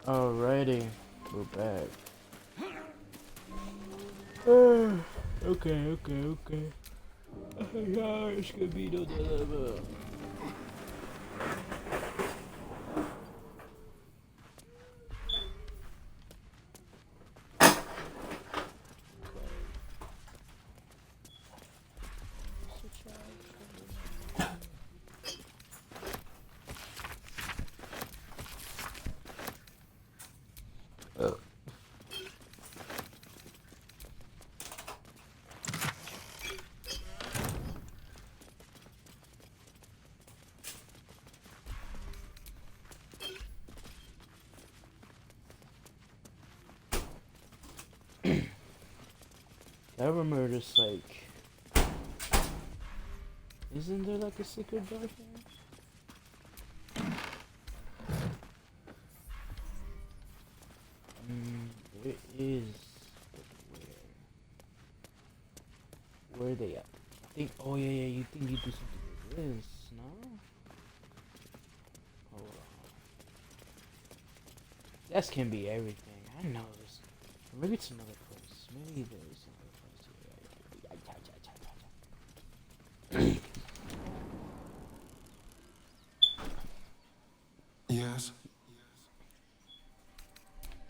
Alrighty, we're back. Okay. Ja, ich bin wieder da. I remember this, like, isn't there like a secret door here? There is, but where are they at? I think, oh yeah, you think you do something with this, no? Hold on. This can be everything, I know this. Maybe it's another place, maybe there's another place here. Yes.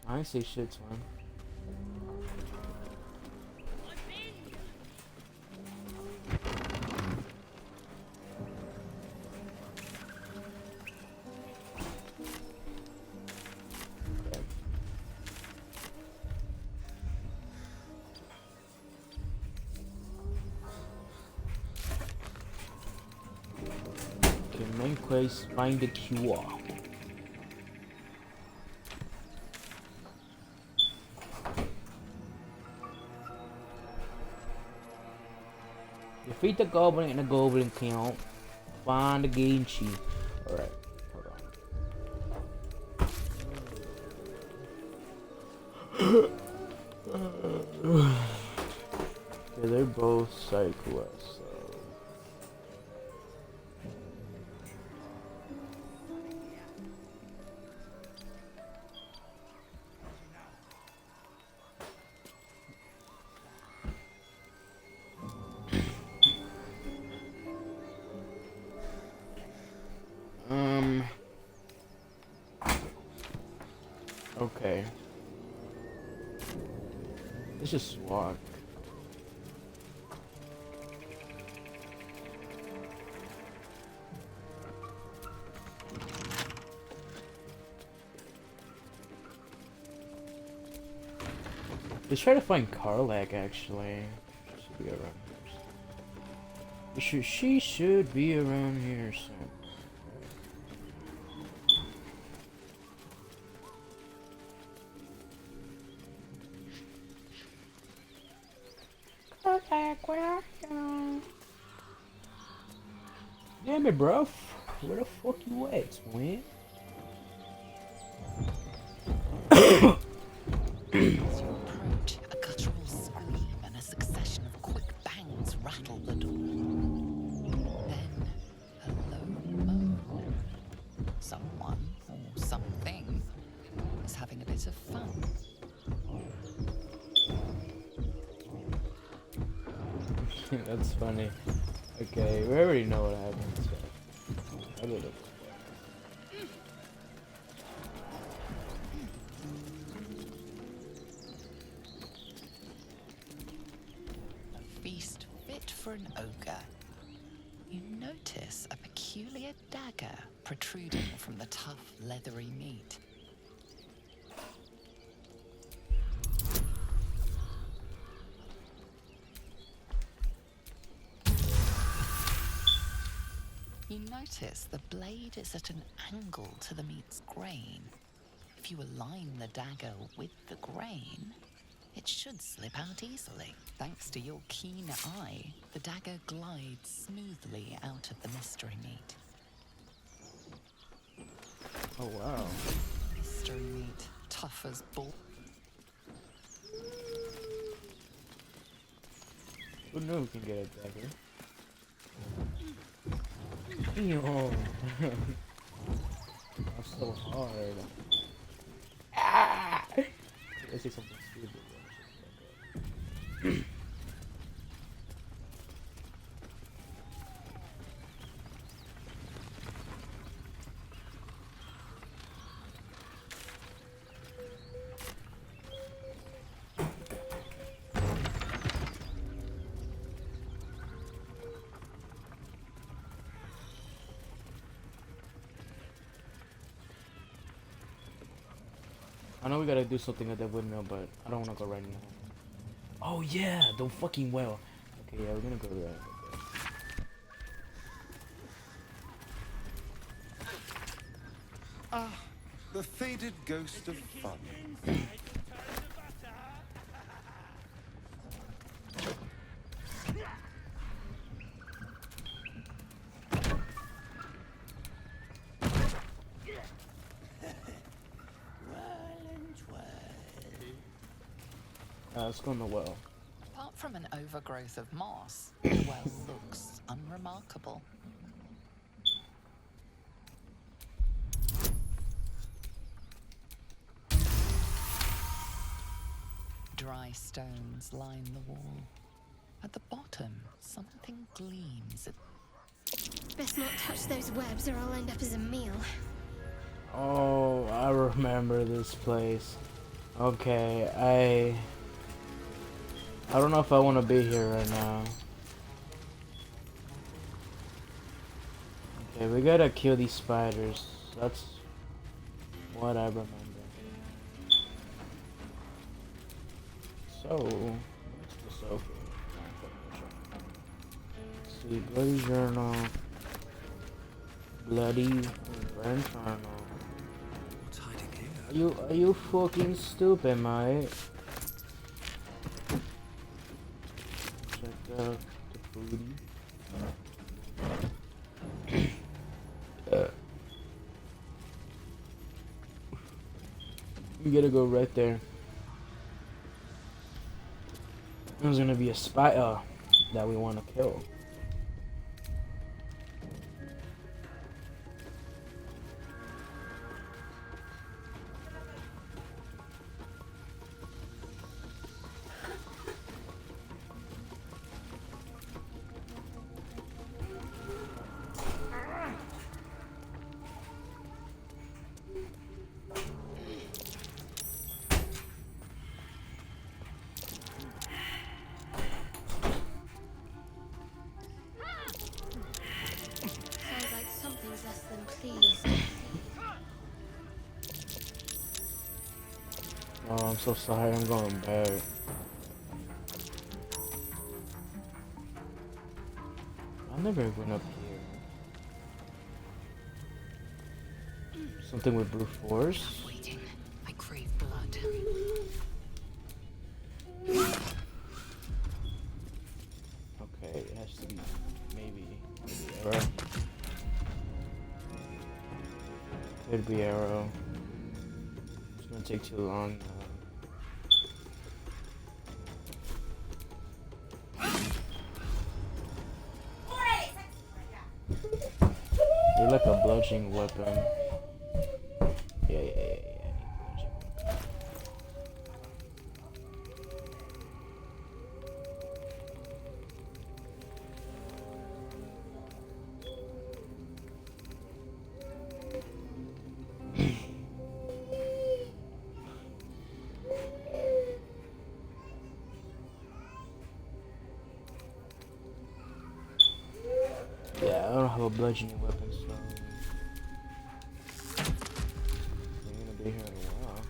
I ain't say shit, man. Okay, main quest, find the cure. Defeat the goblin in the goblin camp. Find the game sheet. Alright, hold on. Okay, they're both side quests, so. Okay. Let's just walk. Let's try to find Karlack, actually. She should be around here. She should be around here soon. Karlack, where are you? Damn it, bro. Where the fuck you at, man? As you approach, a guttural scream and a succession of quick bangs rattle the door. Then, a low moan. Someone, or something, is having a bit of fun. That's funny. Okay, we already know what happened, so. I don't know. A feast fit for an ogre. You notice a peculiar dagger protruding from the tough, leathery meat. You notice the blade is at an angle to the meat's grain. If you align the dagger with the grain, it should slip out easily. Thanks to your keen eye, the dagger glides smoothly out of the mystery meat. Oh, wow. Mystery meat, tough as bull. Who knew we can get a dagger? Yo. That's so hard. gonna say something stupid. Okay. I know we gotta do something at that windmill, but I don't wanna go right now. Oh yeah, the fucking well. Okay, yeah, we're gonna go there. Ah, the faded ghost of fun. Let's go in the well. Apart from an overgrowth of moss, the well looks unremarkable. Dry stones line the wall. At the bottom, something gleams. Best not touch those webs or I'll end up as a meal. Oh, I remember this place. Okay, I don't know if I want to be here right now. Okay, we gotta kill these spiders. That's what I remember. So, what's this over? Let's see, bloody journal. Bloody burn journal. What's hiding here? Are you fucking stupid, mate? Check out the booty. We gotta go right there. There's gonna be a spider that we want to kill. Sounds like something's less than pleased. Oh, I'm so sorry. I'm going back. I never went up here. Something with brute force. Waiting. I crave blood. Okay, it has to be maybe arrow. Could be arrow. It's gonna take too long. You're like a bludgeoning weapon. Yeah. Yeah, I don't have a bludgeoning weapon, so I'm gonna be here in a while.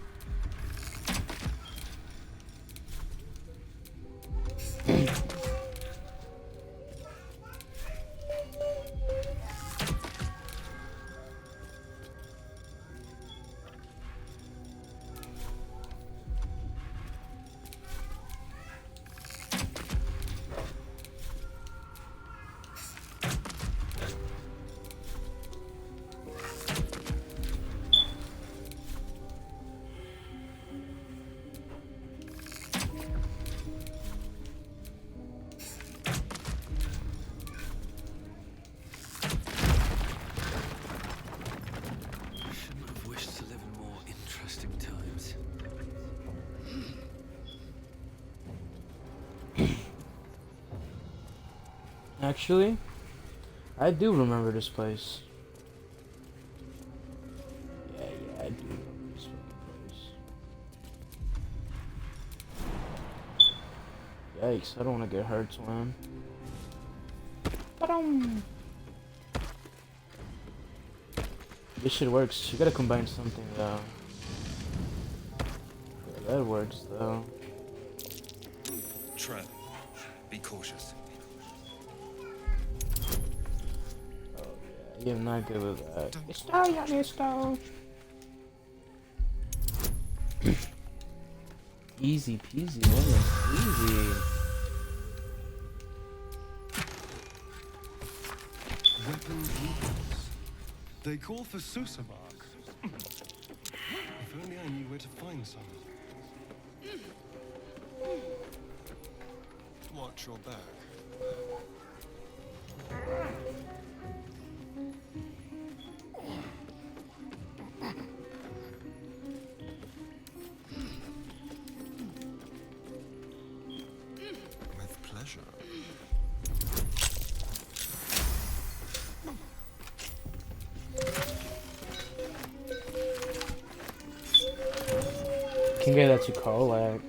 I shouldn't have wished to live in more interesting times. Actually, I do remember this place. Yeah, I do remember this fucking place. Yikes, I don't want to get hurt, Slam. Ba-dum! This shit works. You gotta combine something, though. Yeah, that works, though. Tread. Be cautious. Oh, yeah, you're not good with that. Don't Listo. Easy peasy, lemon squeezy. Weapon movements. They call for Susamark. If only I knew where to find some. Watch your back. With pleasure. Can get that to karlack.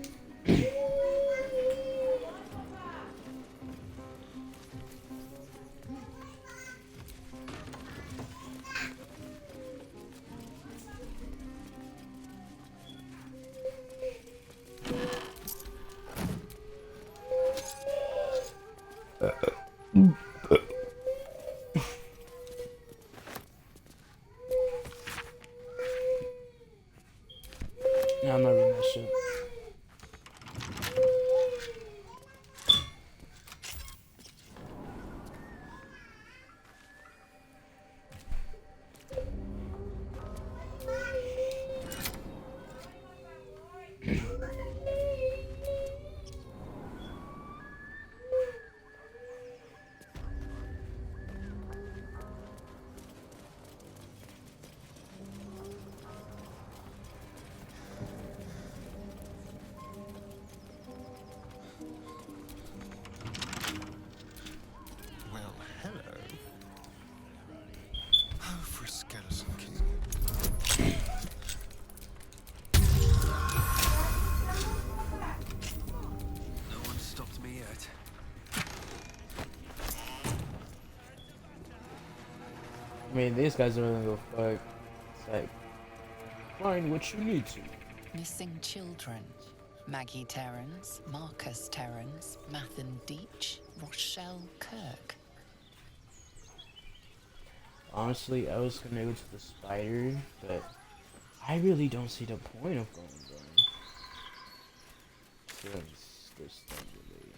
Yeah, I'm not reading that shit. Well, hello. Oh, for a skeleton king. No one stopped me yet. I mean, these guys are really gonna go fuck. It's like, find what you need to. Missing children. Maggie Terrans, Marcus Terrans, Mathan Deach, Rochelle Kirk. Honestly, I was gonna go to the spider, but I really don't see the point of going there. Since there's not really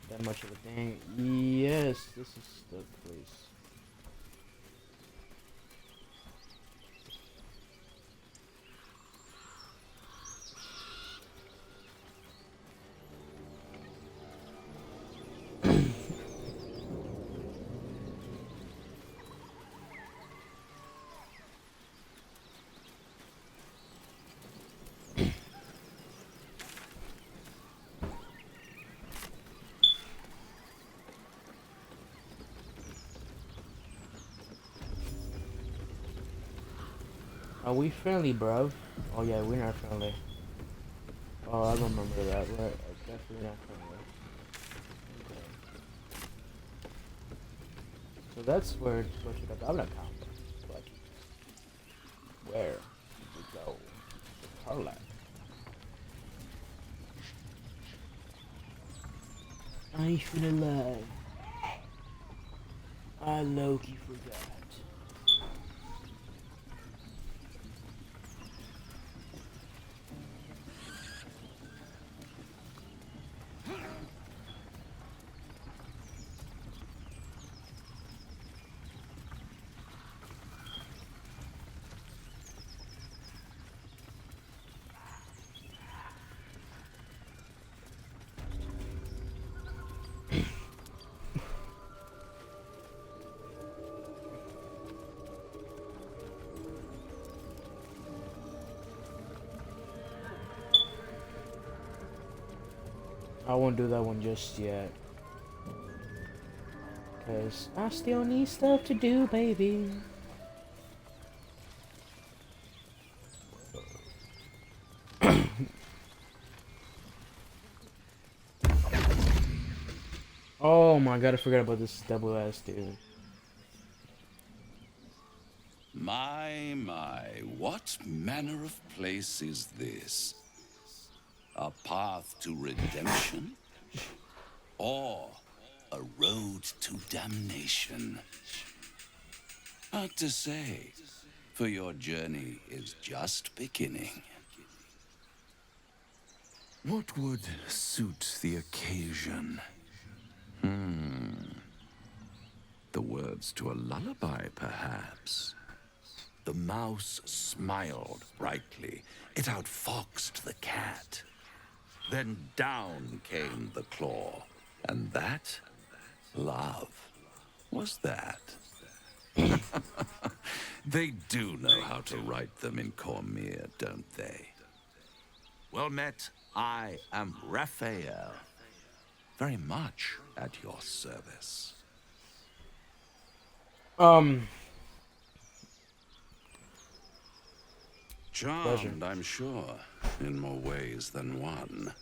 that much of a thing. Yes, this is the place. Are we friendly, bruv? Oh yeah, we're not friendly. Oh, I remember that. We're definitely not friendly. Okay. So that's where to go to the Goblin Camp. But where did we go? To Karlack. I feel alive. I low-key forgot. I won't do that one just yet. 'Cause I still need stuff to do, baby. Oh my god, I forgot about this double ass dude. My, what manner of place is this? A path to redemption? Or a road to damnation? Hard to say, for your journey is just beginning. What would suit the occasion? The words to a lullaby, perhaps. The mouse smiled brightly. It outfoxed the cat. Then down came the claw. And that, love, was that. They do know how to write them in Cormier, don't they? Well met, I am Raphael. Very much at your service. Charmed, I'm sure, in more ways than one.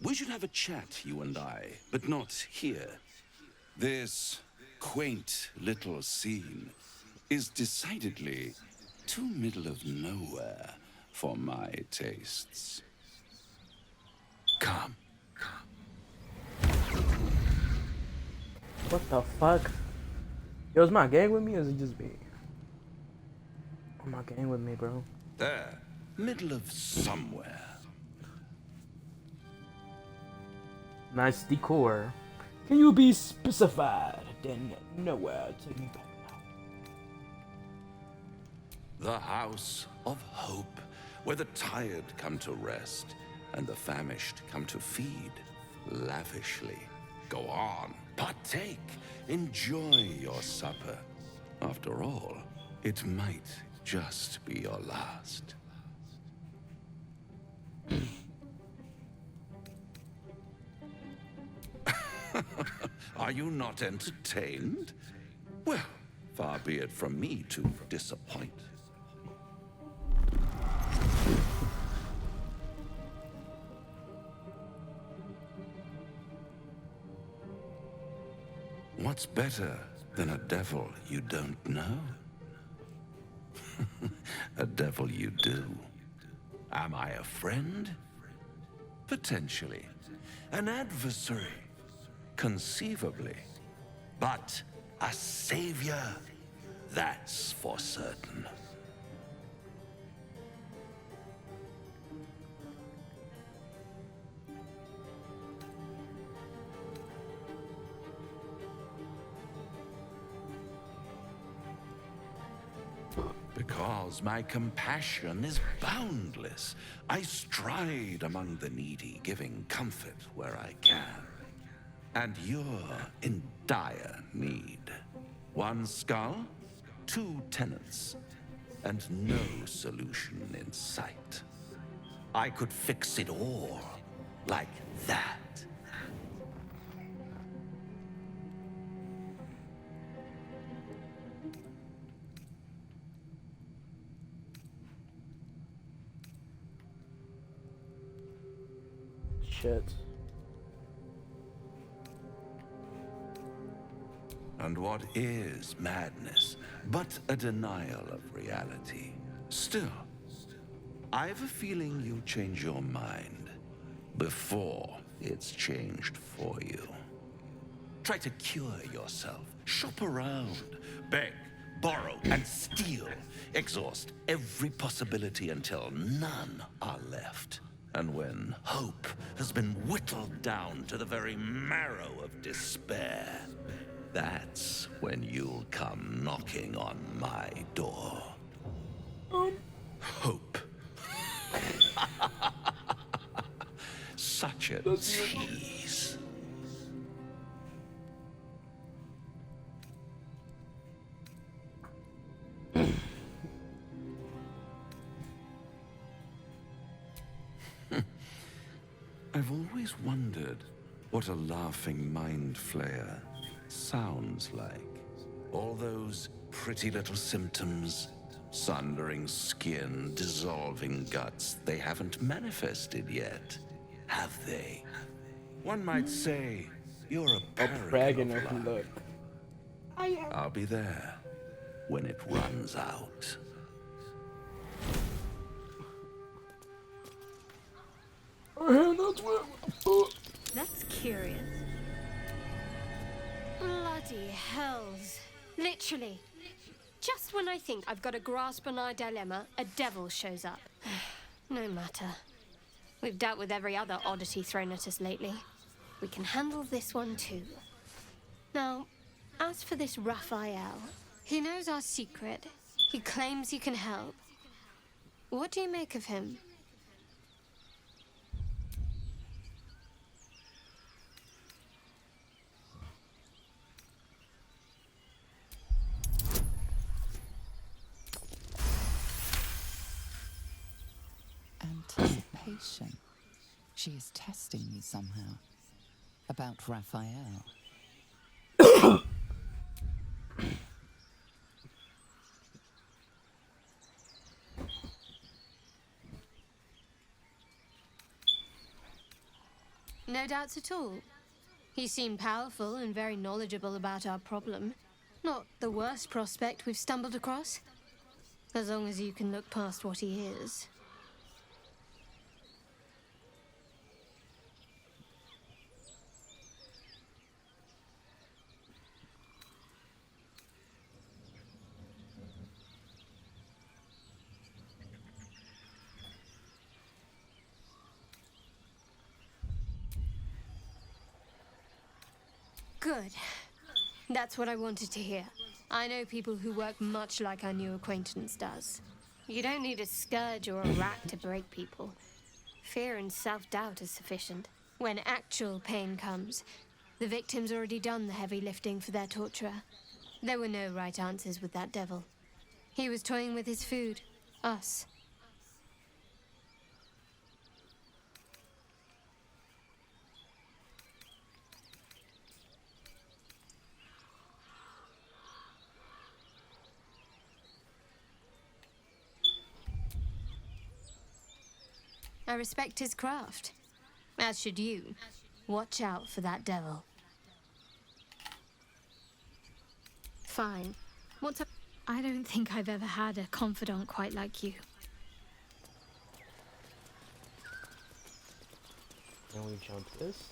We should have a chat, you and I, but not here. This quaint little scene is decidedly too middle of nowhere for my tastes. Come. What the fuck? Yo, is my gang with me or is it just me? Oh, my gang with me, bro. There, middle of somewhere. Nice decor. Can you be specified? Then nowhere. Take me back now. The house of hope, where the tired come to rest and the famished come to feed lavishly. Go on, partake, enjoy your supper. After all, it might just be your last. Are you not entertained? Well, far be it from me to disappoint. What's better than a devil you don't know? A devil you do. Am I a friend? Potentially. An adversary? Conceivably. But a savior? That's for certain. Because my compassion is boundless. I stride among the needy, giving comfort where I can. And you're in dire need. One skull, two tenants, and no solution in sight. I could fix it all, like that. Shit. And what is madness but a denial of reality? Still, I've a feeling you'll change your mind before it's changed for you. Try to cure yourself. Shop around. Beg, borrow, and steal. Exhaust every possibility until none are left. And when hope has been whittled down to the very marrow of despair, that's when you'll come knocking on my door. Hope. Such a tease. I've always wondered what a laughing mind flayer sounds like. All those pretty little symptoms, sundering skin, dissolving guts, they haven't manifested yet, have they? One might say you're a paragon of luck. Look. I'll be there when it runs out. That's curious. Bloody hells. Literally. Just when I think I've got a grasp on our dilemma, a devil shows up. No matter. We've dealt with every other oddity thrown at us lately. We can handle this one too. Now, as for this Raphael, he knows our secret. He claims he can help. What do you make of him? Anticipation. She is testing me somehow. About Raphael. No doubts at all. He seemed powerful and very knowledgeable about our problem. Not the worst prospect we've stumbled across. As long as you can look past what he is. Good. That's what I wanted to hear. I know people who work much like our new acquaintance does. You don't need a scourge or a rat to break people. Fear and self-doubt is sufficient. When actual pain comes, the victim's already done the heavy lifting for their torturer. There were no right answers with that devil. He was toying with his food. Us. I respect his craft. As should you. Watch out for that devil. Fine. What's up? I don't think I've ever had a confidant quite like you. Can we jump this?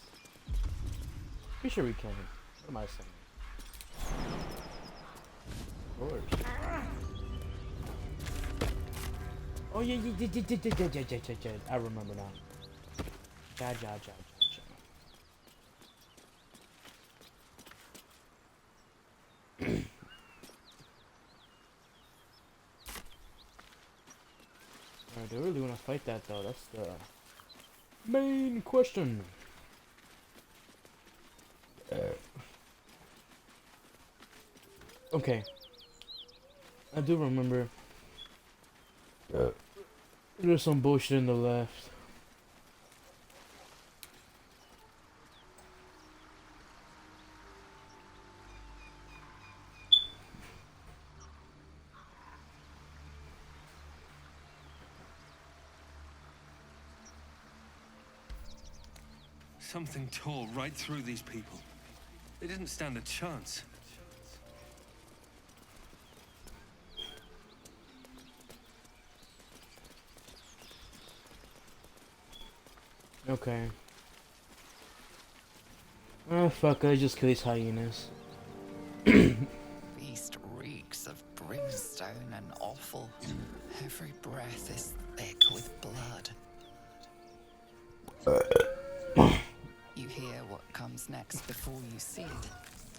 Pretty sure we can. What am I saying? Of course. Oh yeah, I remember now. Ja. Alright, do I really want to fight that though? That's the main question. Okay. I do remember. There's some bullshit in the left. Something tore right through these people. They didn't stand a chance. Okay. Oh fuck, I just kill these hyenas. Beast reeks of brimstone and offal. Every breath is thick with blood. You hear what comes next before you see it.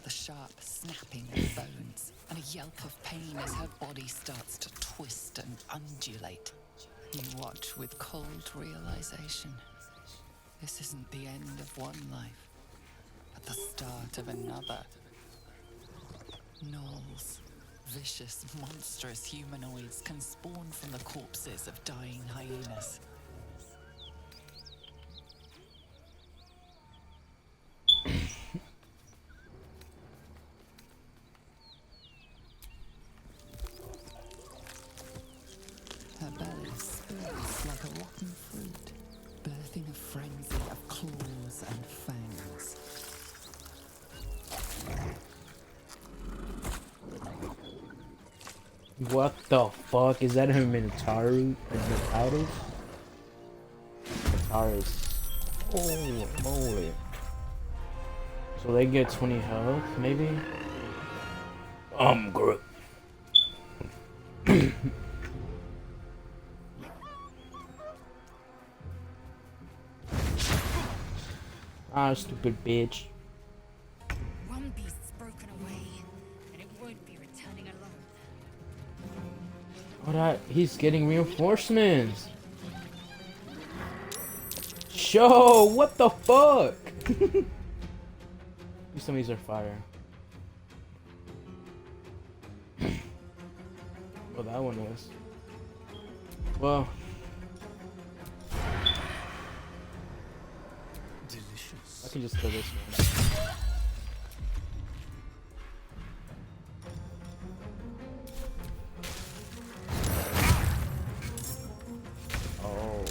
The sharp snapping of bones, and a yelp of pain as her body starts to twist and undulate. You watch with cold realization. This isn't the end of one life, but the start of another. Gnolls, vicious, monstrous humanoids can spawn from the corpses of dying hyenas. It's like a rotten fruit, birthing a frenzy of claws and fangs. What the fuck? Is that a Minotaurus? Minotaurus. Oh, holy. So they get 20 health, maybe? Good. Ah, stupid bitch. One beast's broken away, and it won't be returning alone. He's getting reinforcements. Show, what the fuck? Some of these are fire. Oh, that one was. Well. Delicious. I can just kill this one. Oh.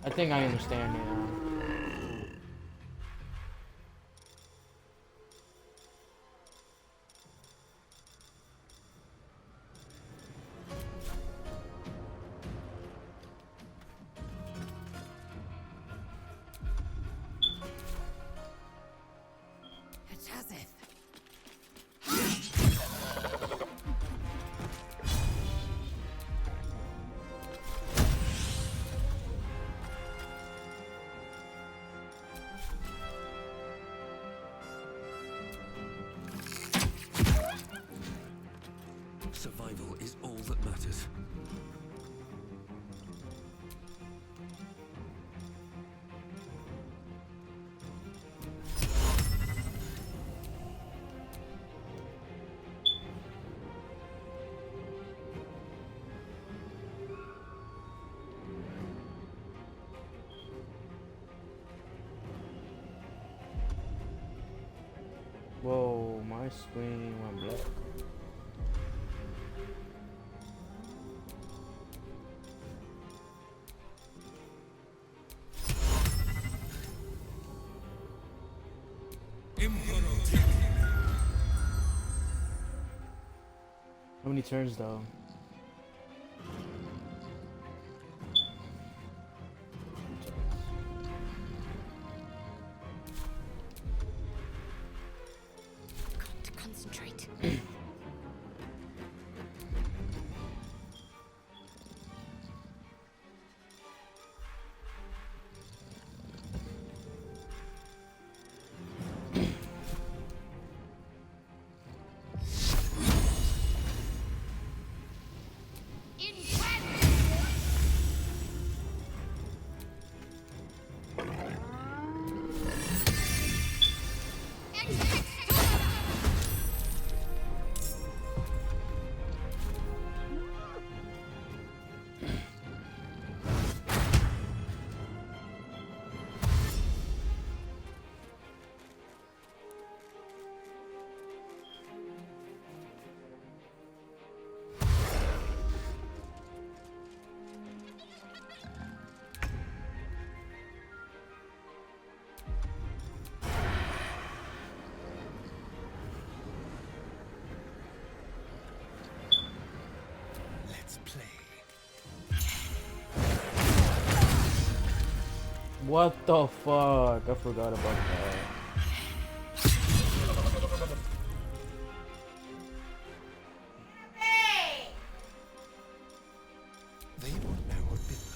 I think I understand now. It has it. Survival is all that matters. Whoa, my screen went black. How many turns though? Got to concentrate. Let's play. What the fuck? I forgot about that. They won't know what bit them.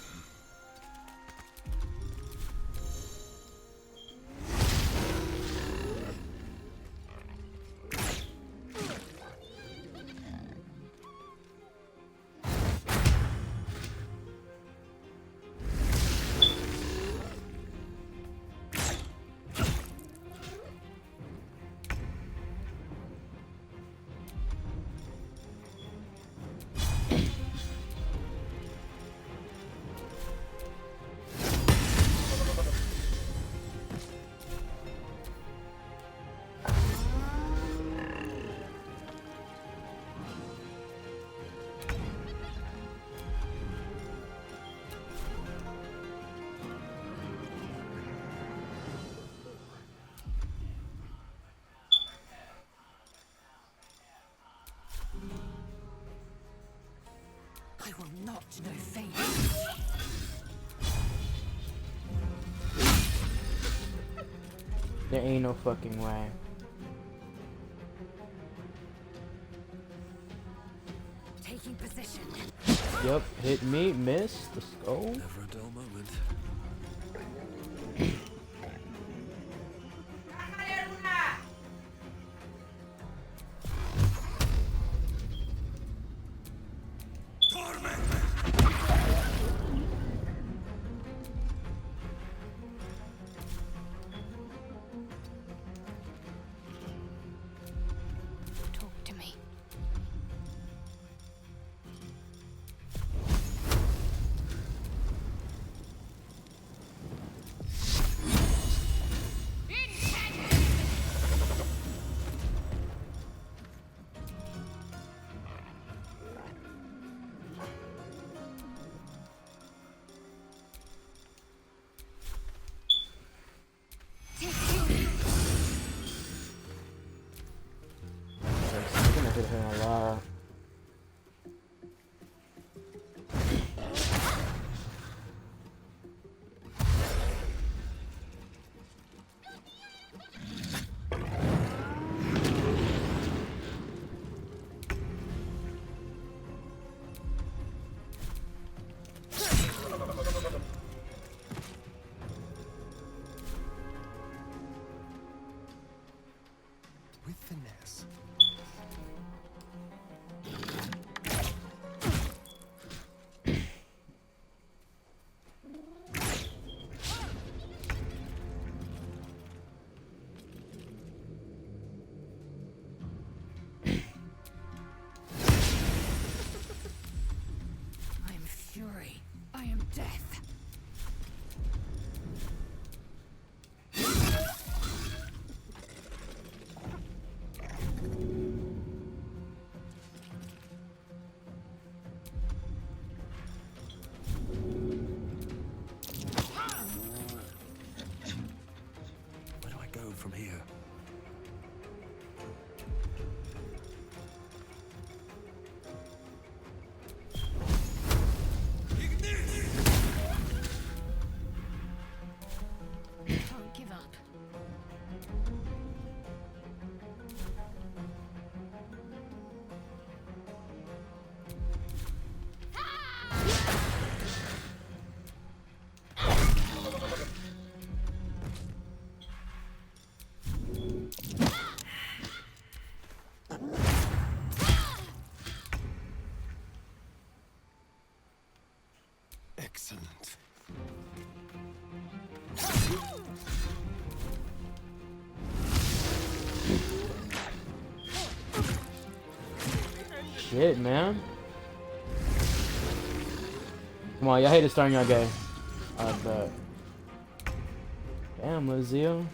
will not know fate. There ain't no fucking way. Taking position. Yep, hit me, miss. Let's go. Never a dull moment. Talk to me. I'm gonna hit him a lot. With finesse. I am fury. I am death. Where do I go from here? Can't give up. Excellent. Shit, man. Come on, y'all hate to start y'all game. I bet. Damn, Lizio.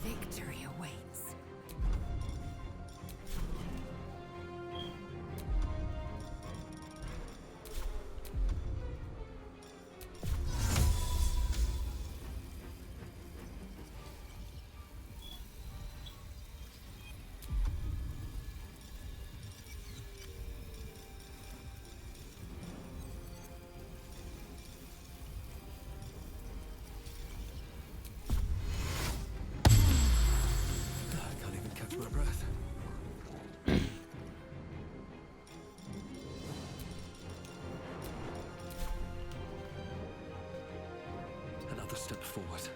Victory awaits. I can't even catch my breath. Another step forward.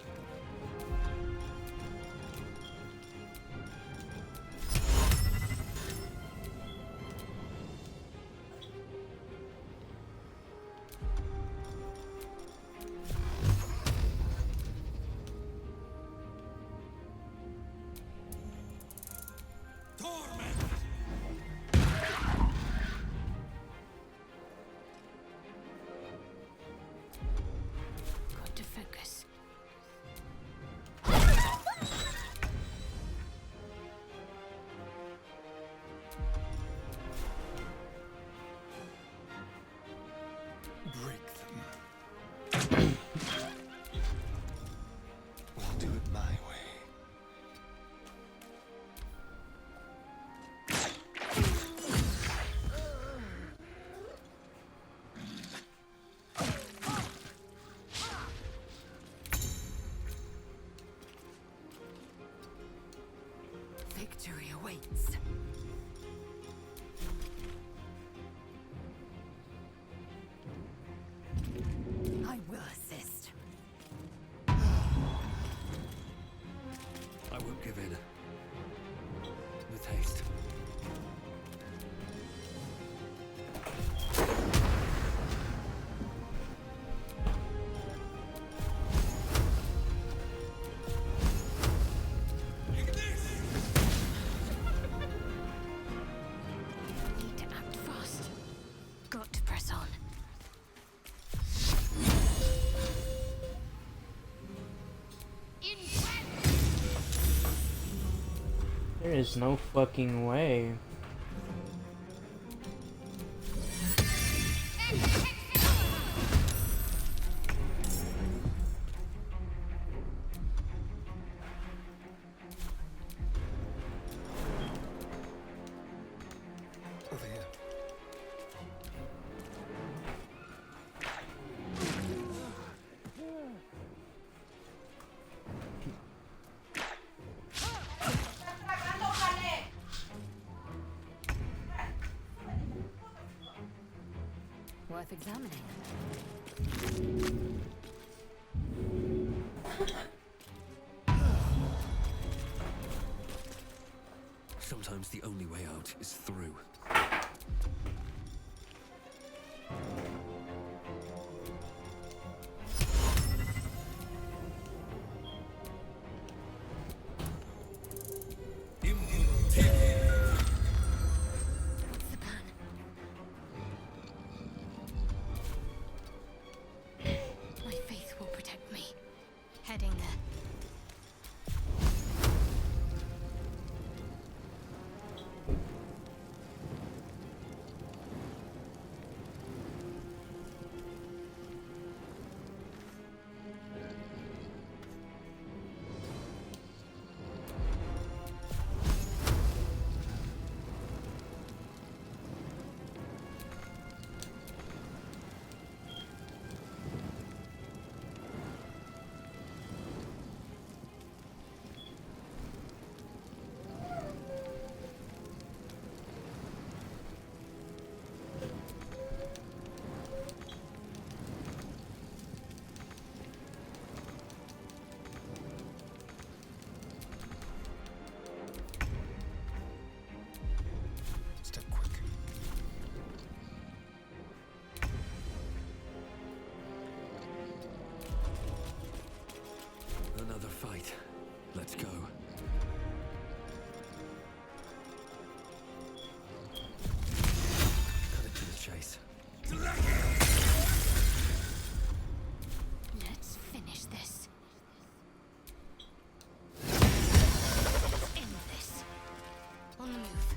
Got to focus. do it my way. Victory awaits. I will assist. I won't give in. With haste. Need to act fast. Got to press on. There is no fucking way. Over here. Worth examining. Sometimes the only way out is through. What's the plan? My faith will protect me. Heading there. Step quick. Another fight. Let's go. Cut it to the chase. Let's finish this. End this. On the move.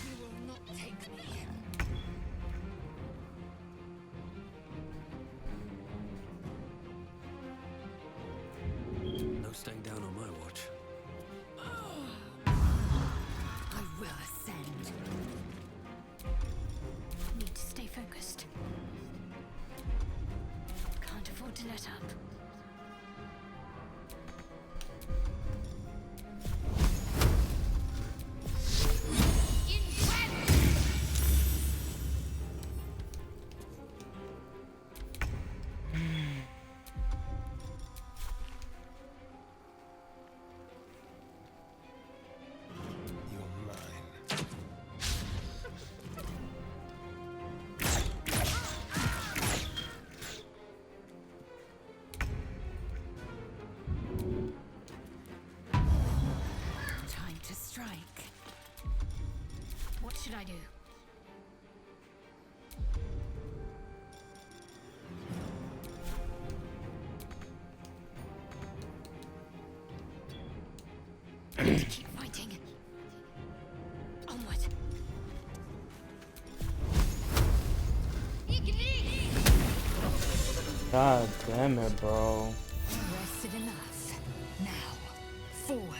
You will not take me. No staying down on my watch. I will ascend. Need to stay focused. Can't afford to let up. You're mine. Time to strike. What should I do? Got to keep fighting. Onward. God damn it, bro. Rested enough. Now, forward.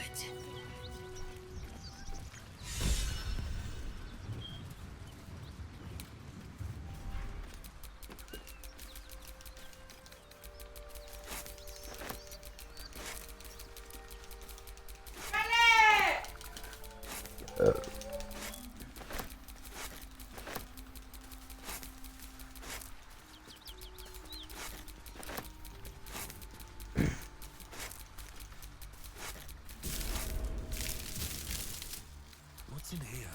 What's in here?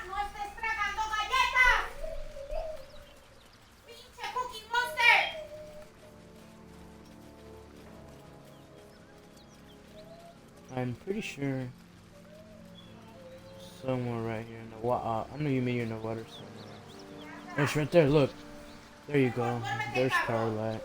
¡No estés tragando galletas! ¡Pinche Cookie Monster! I'm pretty sure somewhere right here in the water. I know you mean you're in the water somewhere. It's right there. Look. There you go. There's karlack.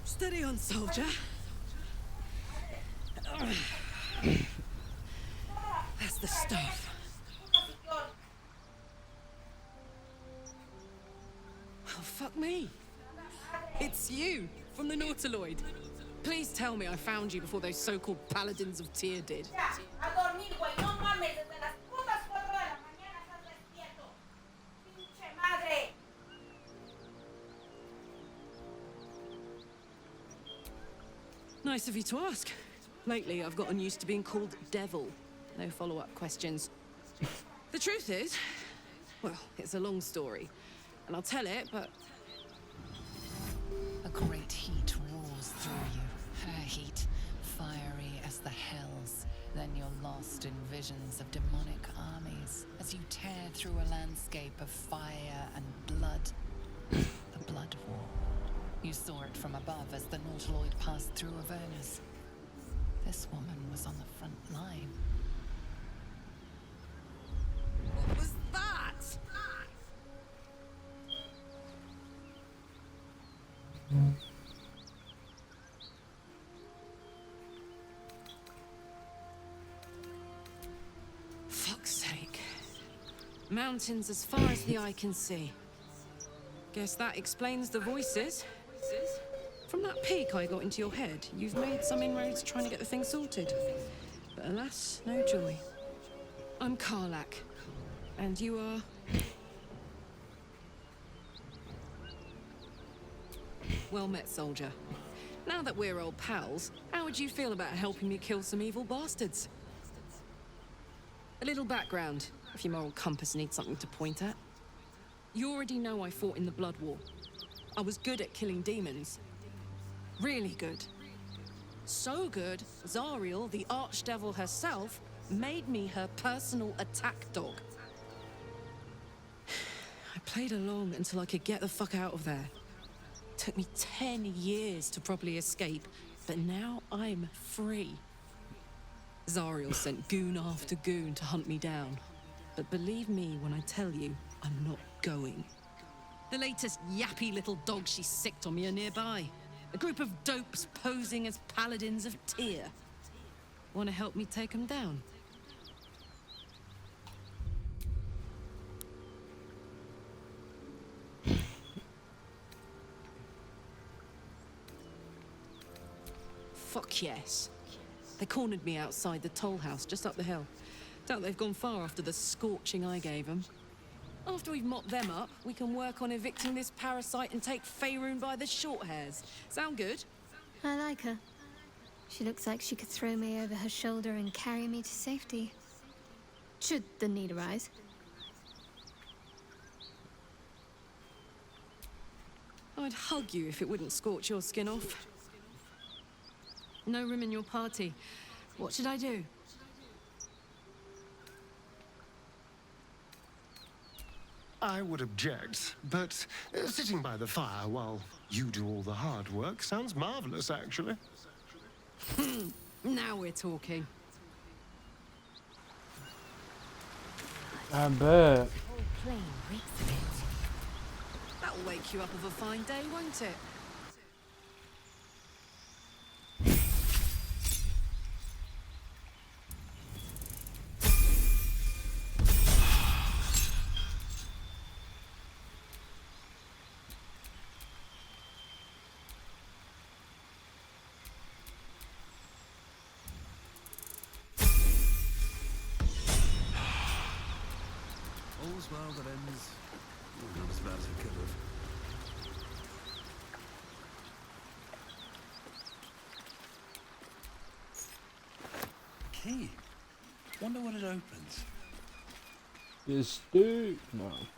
Steady on, soldier. That's the stuff. Oh, fuck me. It's you, from the Nautiloid. Please tell me I found you before those so-called paladins of Tyr did. Ya, a dormir, güey. No mames, desde las putas 4 de la mañana estás despierto. Pinche madre. Nice of you to ask. Lately, I've gotten used to being called Devil. No follow-up questions. The truth is, well, it's a long story. And I'll tell it, but A great heat roars through you. Her heat, fiery as the hells. Then you're lost in visions of demonic armies as you tear through a landscape of fire and blood. The Blood War. You saw it from above as the Nautiloid passed through Avernus. This woman was on the front line. what was that? Fuck's sake. Mountains as far as the eye can see. Guess that explains the voices. From that peek I got into your head, you've made some inroads trying to get the thing sorted. But alas, no joy. I'm Karlack. And you are... Well met, soldier. Now that we're old pals, how would you feel about helping me kill some evil bastards? A little background, if your moral compass needs something to point at. You already know I fought in the Blood War. I was good at killing demons. Really good. So good, Zariel, the archdevil herself, made me her personal attack dog. I played along until I could get the fuck out of there. Took me 10 years to properly escape, but now I'm free. Zariel sent goon after goon to hunt me down. But believe me when I tell you, I'm not going. The latest yappy little dogs she sicked on me are nearby. A group of dopes posing as paladins of Tyr. Want to help me take them down? Fuck yes. They cornered me outside the toll house just up the hill. Doubt they've gone far after the scorching I gave them. After we've mopped them up, we can work on evicting this parasite and take Faerun by the short hairs. Sound good? I like her. She looks like she could throw me over her shoulder and carry me to safety. Should the need arise. I'd hug you if it wouldn't scorch your skin off. No room in your party. What should I do? I would object, but sitting by the fire while you do all the hard work sounds marvelous, actually. Now we're talking. I bet. Whole plane reeks of it. That'll wake you up of a fine day, won't it? All's well that ends not as bad as it could have. Key. Wonder what it opens. This dude. No, I'm fine.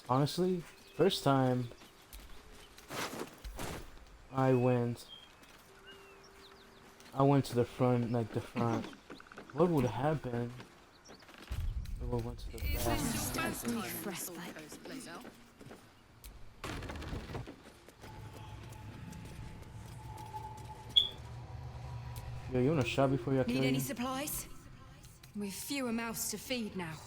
Honestly, first time I went to the front, like the front. What would happen if I went to the back? Yo, you want a shot before you kill Need any you? supplies? We've fewer mouths to feed now.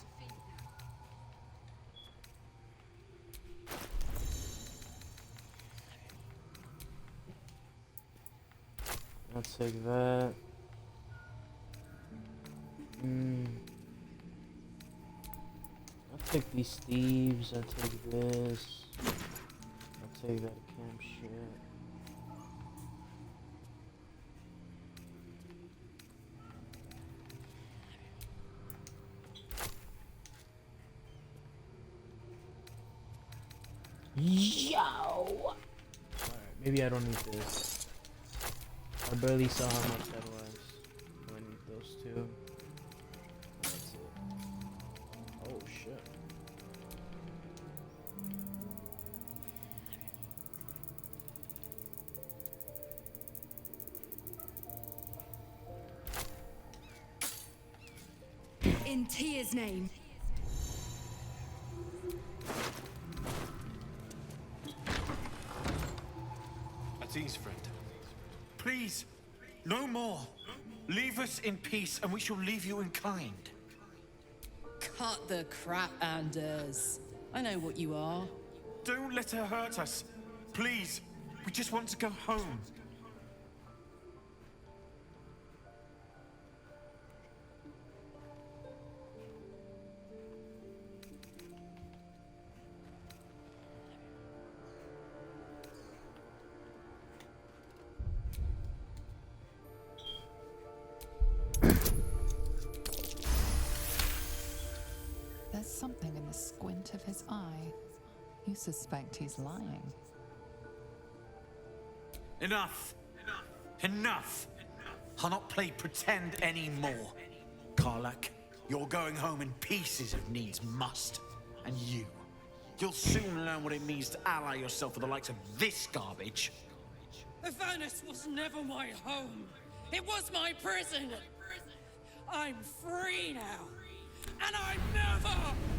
I'll take that. I'll take these thieves. I'll take this. I'll take that camp shit. Yo! Alright, maybe I don't need this. I barely saw how much that was. I need those two. That's it. Oh shit. In Tia's name. At ease, friend. Please, no more. Leave us in peace, and we shall leave you in kind. Cut the crap, Anders. I know what you are. Don't let her hurt us. Please, we just want to go home. There's something in the squint of his eye. You suspect he's lying. Enough! Enough! I'll not play pretend anymore. Karlack, you're going home in pieces if needs must. And you'll soon learn what it means to ally yourself with the likes of this garbage. Avernus was never my home. It was my prison. I'm free now. And I'm never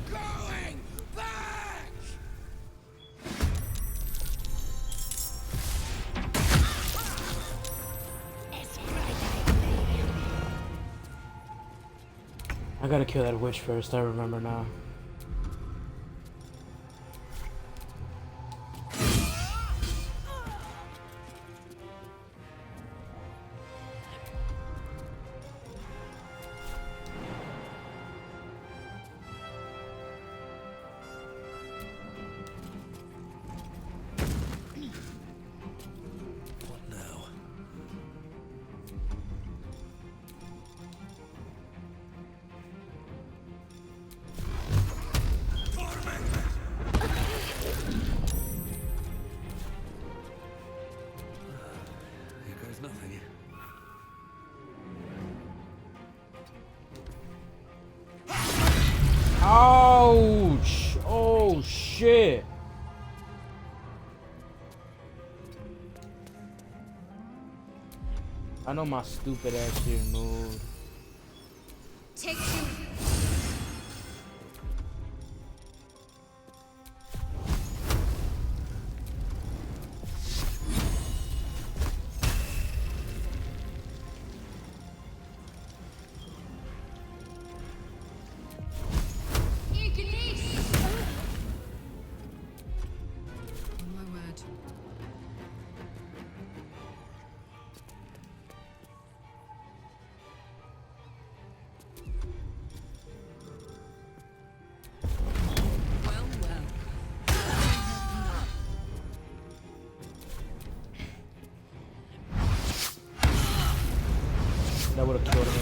going back! I gotta kill that witch first, I remember now. What now? Here goes nothing. Ouch! I know my stupid ass here moved. Take two. On my word. Well, well. That would have killed him.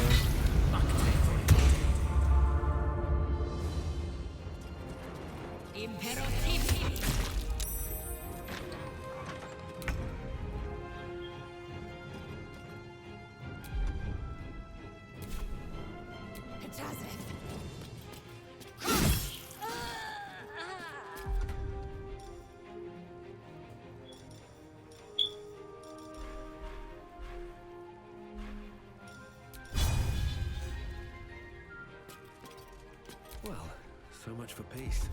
Well, so much for peace.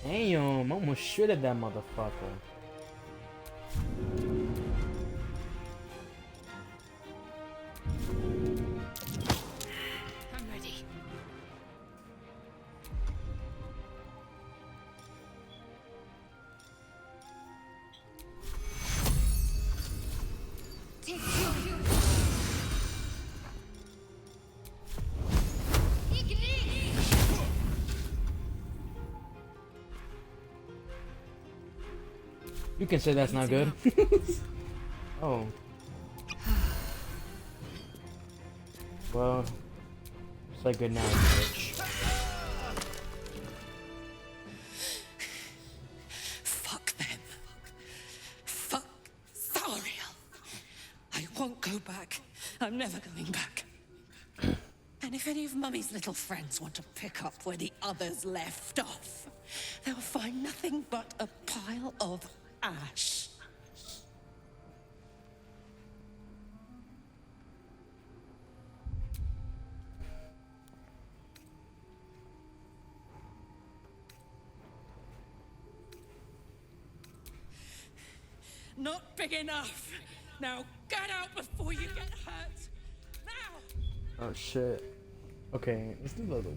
Damn, almost shredded that motherfucker. I'm ready. Take two. You can say that's not good. Oh. Well, say good night, bitch. Fuck them. Fuck Zariel. I won't go back. I'm never going back. And if any of Mummy's little friends want to pick up where the others left off, they'll find nothing but a pile of ash. Not big enough. Now get out before you get hurt. Now! Oh shit. Okay, let's do the other.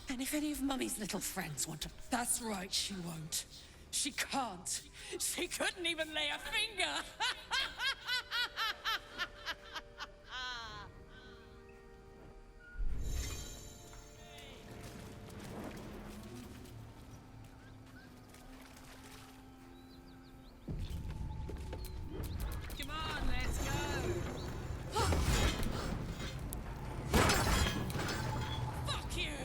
And if any of Mummy's little friends want to... That's right, she won't. She can't. She couldn't even lay a finger. Come on, let's go. Fuck you.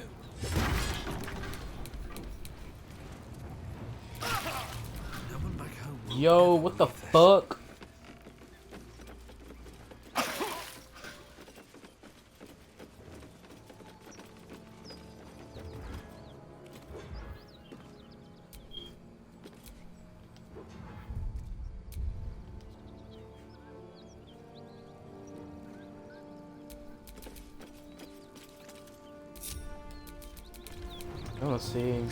No one back home will Yo, ever what the believe this. fuck? Let's see.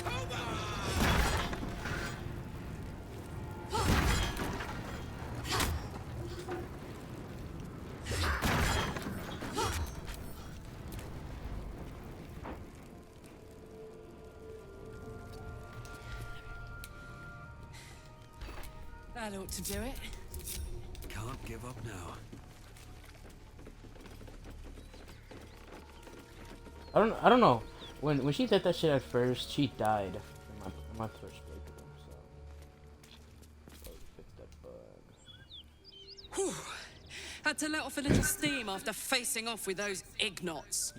That ought to do it. Can't give up now. I don't know. When she did that shit at first, she died in my first playthrough. So fix that bug. Whew. Had to let off a little steam after facing off with those ignots.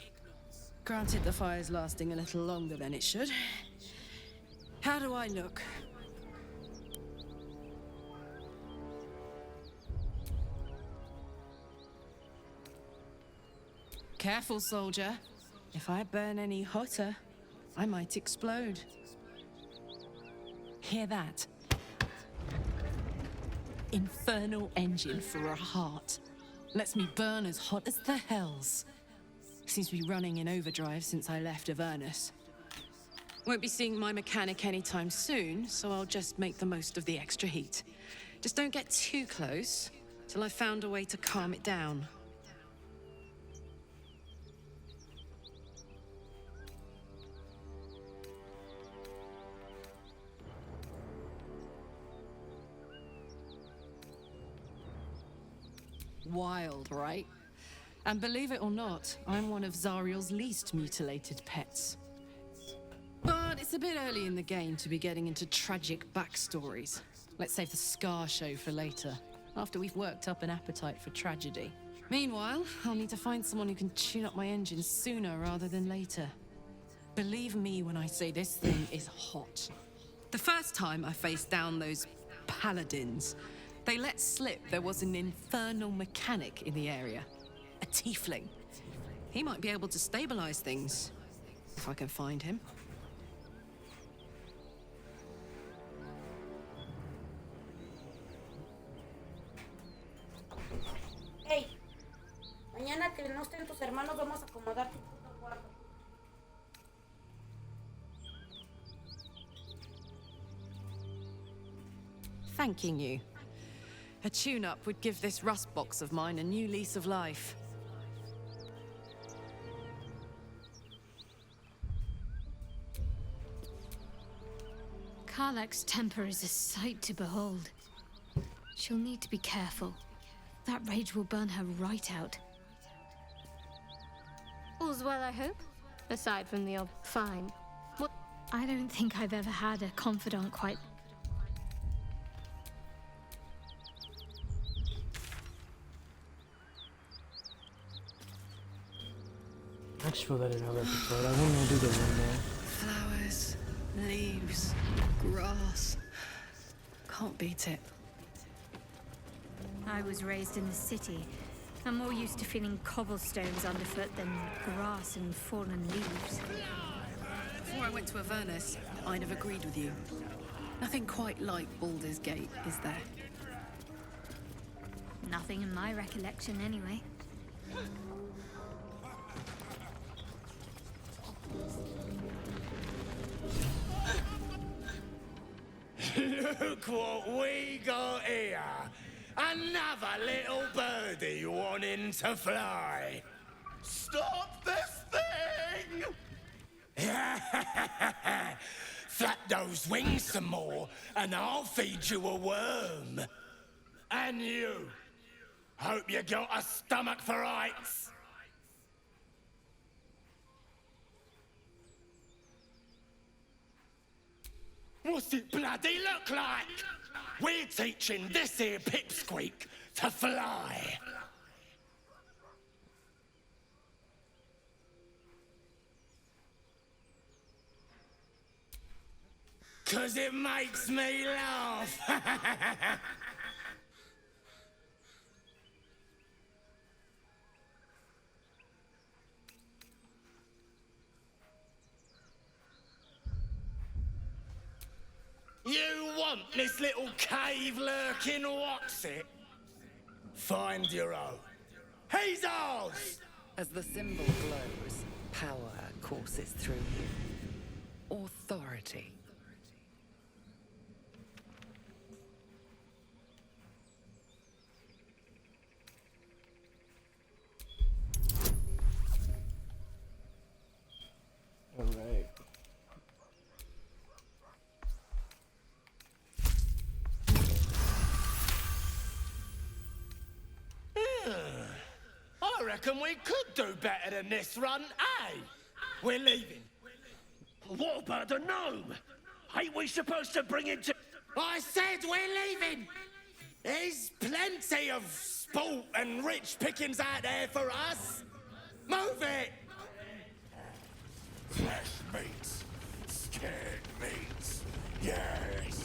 Granted, the fire's lasting a little longer than it should. How do I look? Careful, soldier. If I burn any hotter, I might explode. Hear that? Infernal engine for a heart. Lets me burn as hot as the hells. Seems to be running in overdrive since I left Avernus. Won't be seeing my mechanic anytime soon, so I'll just make the most of the extra heat. Just don't get too close till I've found a way to calm it down. Wild, right? And believe it or not, I'm one of Zariel's least mutilated pets. But it's a bit early in the game to be getting into tragic backstories. Let's save the scar show for later, after we've worked up an appetite for tragedy. Meanwhile, I'll need to find someone who can tune up my engine sooner rather than later. Believe me when I say this thing is hot. The first time I faced down those paladins, they let slip there was an infernal mechanic in the area. A tiefling. He might be able to stabilize things, if I can find him. Hey, mañana que no estén tus hermanos vamos a acomodar tu puto cuarto. Thanking you. A tune-up would give this rust box of mine a new lease of life. Karlack's temper is a sight to behold. She'll need to be careful. That rage will burn her right out. All's well, I hope? Aside from the odd fine. What? I don't think I've ever had a confidant quite... Thanks for that another episode. I want to do the one more. Flowers, leaves, grass. Can't beat it. I was raised in the city. I'm more used to feeling cobblestones underfoot than grass and fallen leaves. Before I went to Avernus, I'd have agreed with you. Nothing quite like Baldur's Gate, is there? Nothing in my recollection, anyway. Look what we got here! Another little birdie wanting to fly! Stop this thing! Flap those wings some more, and I'll feed you a worm. And you! Hope you got a stomach for heights! What's it bloody look like? We're teaching this here pipsqueak to fly. 'Cause it makes me laugh. You want this little cave lurking what's it? Find your own. He's ours! As the symbol glows, power courses through you. Authority. All right. I reckon we could do better than this run, eh? We're leaving. What about the gnome? Ain't we supposed to bring him to... I said we're leaving! There's plenty of sport and rich pickings out there for us. Move it! Flesh meats. Scared meats. Yes.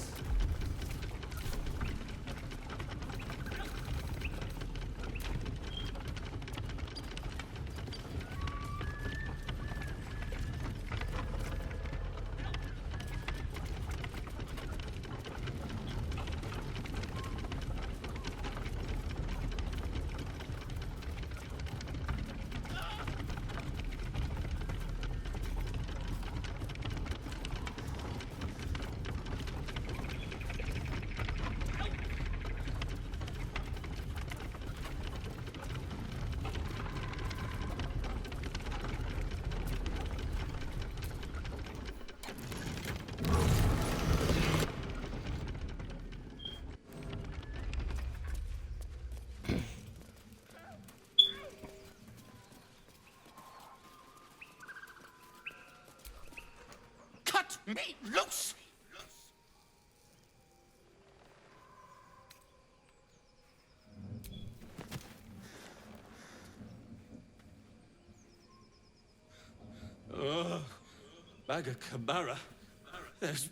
Cut me loose! Camara. Those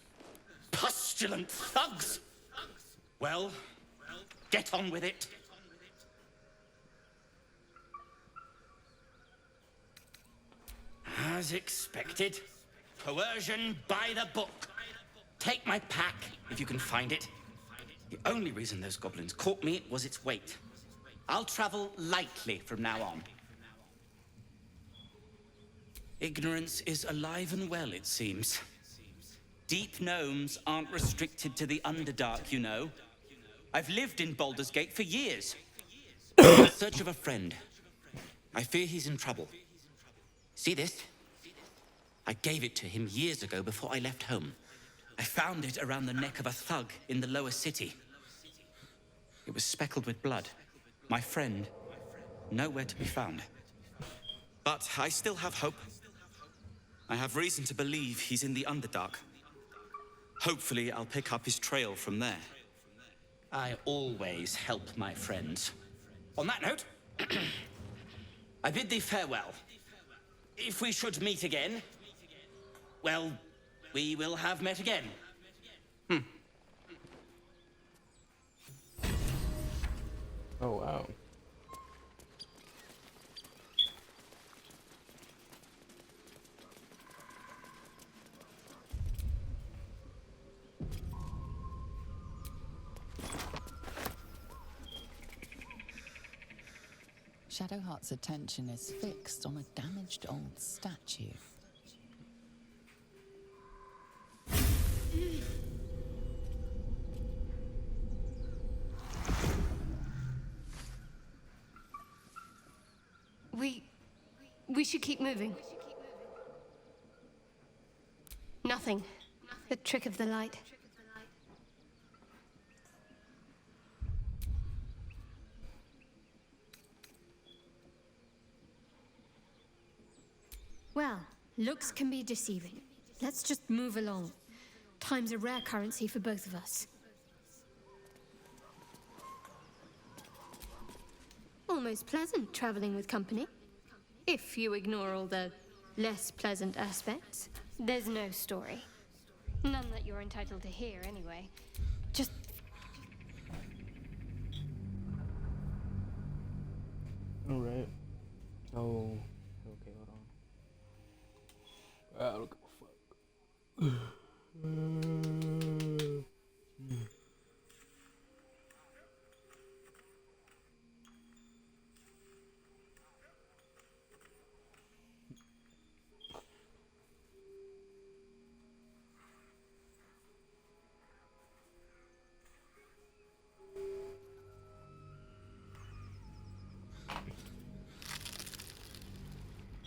pustulant thugs. Well, get on with it. As expected, coercion by the book. Take my pack, if you can find it. The only reason those goblins caught me was its weight. I'll travel lightly from now on. Ignorance is alive and well, it seems. Deep gnomes aren't restricted to the Underdark, you know. I've lived in Baldur's Gate for years. In search of a friend. I fear he's in trouble. See this? I gave it to him years ago before I left home. I found it around the neck of a thug in the lower city. It was speckled with blood. My friend, nowhere to be found. But I still have hope. I have reason to believe he's in the Underdark. Hopefully, I'll pick up his trail from there. I always help my friends. On that note, I bid thee farewell. If we should meet again, well, we will have met again. Oh, wow. Shadowheart's attention is fixed on a damaged old statue. We should keep moving. Nothing. The trick of the light. Well, looks can be deceiving. Let's just move along. Time's a rare currency for both of us. Almost pleasant traveling with company. If you ignore all the less pleasant aspects. There's no story. None that you're entitled to hear, anyway. Just... Alright. Oh. Okay, hold on. I don't give a fuck.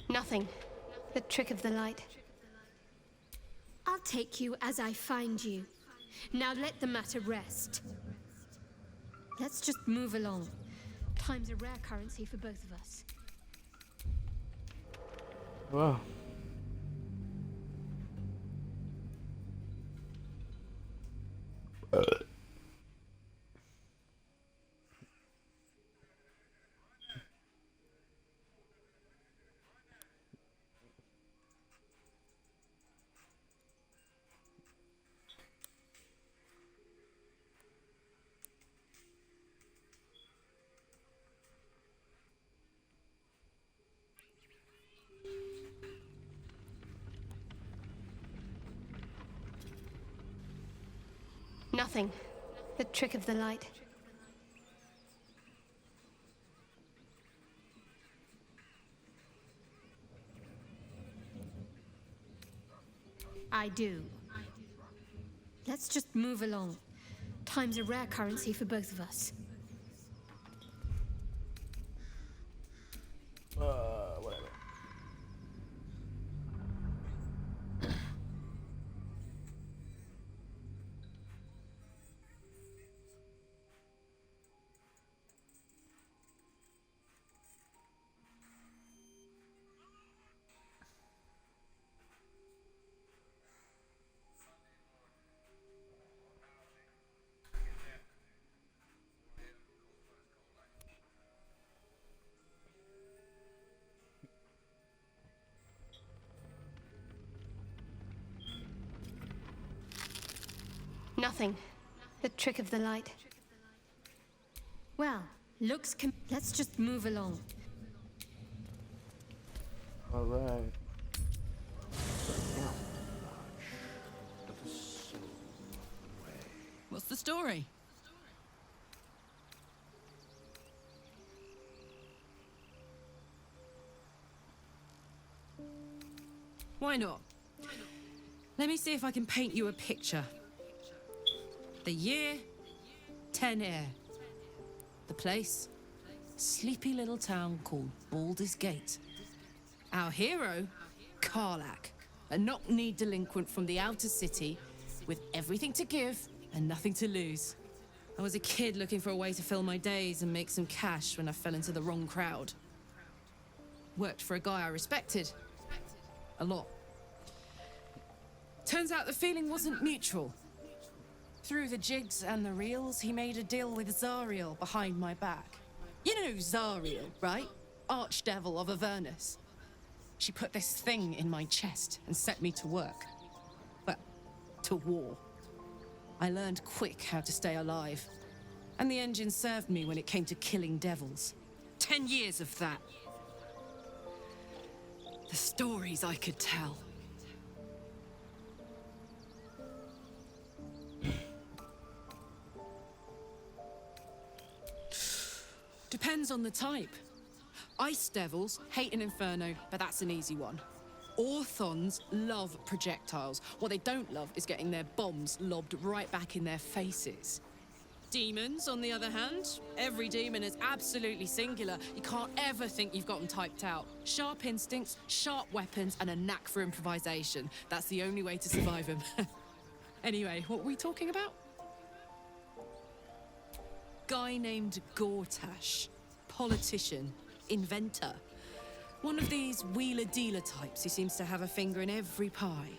Nothing. The trick of the light. I'll take you as I find you. Now let the matter rest. Let's just move along. Time's a rare currency for both of us. Wow. Nothing. The trick of the light. I do. Let's just move along. Time's a rare currency for both of us. Whatever. Nothing. The trick of the light. Well, let's just move along. All right. What's the story? Why not? Let me see if I can paint you a picture. The year, 10 air. The place, sleepy little town called Baldur's Gate. Our hero, Karlack, a knock-knee delinquent from the outer city with everything to give and nothing to lose. I was a kid looking for a way to fill my days and make some cash when I fell into the wrong crowd. Worked for a guy I respected. A lot. Turns out the feeling wasn't mutual. Through the jigs and the reels, he made a deal with Zariel behind my back. You know Zariel, right? Archdevil of Avernus. She put this thing in my chest and set me to work. Well, to war. I learned quick how to stay alive. And the engine served me when it came to killing devils. 10 years of that. The stories I could tell. Depends on the type. Ice devils hate an inferno, but that's an easy one. Orthons love projectiles. What they don't love is getting their bombs lobbed right back in their faces. Demons, on the other hand, every demon is absolutely singular. You can't ever think you've got them typed out. Sharp instincts, sharp weapons, and a knack for improvisation. That's the only way to survive them. Anyway, what were we talking about? Guy named Gortash. Politician. Inventor. One of these wheeler-dealer types who seems to have a finger in every pie.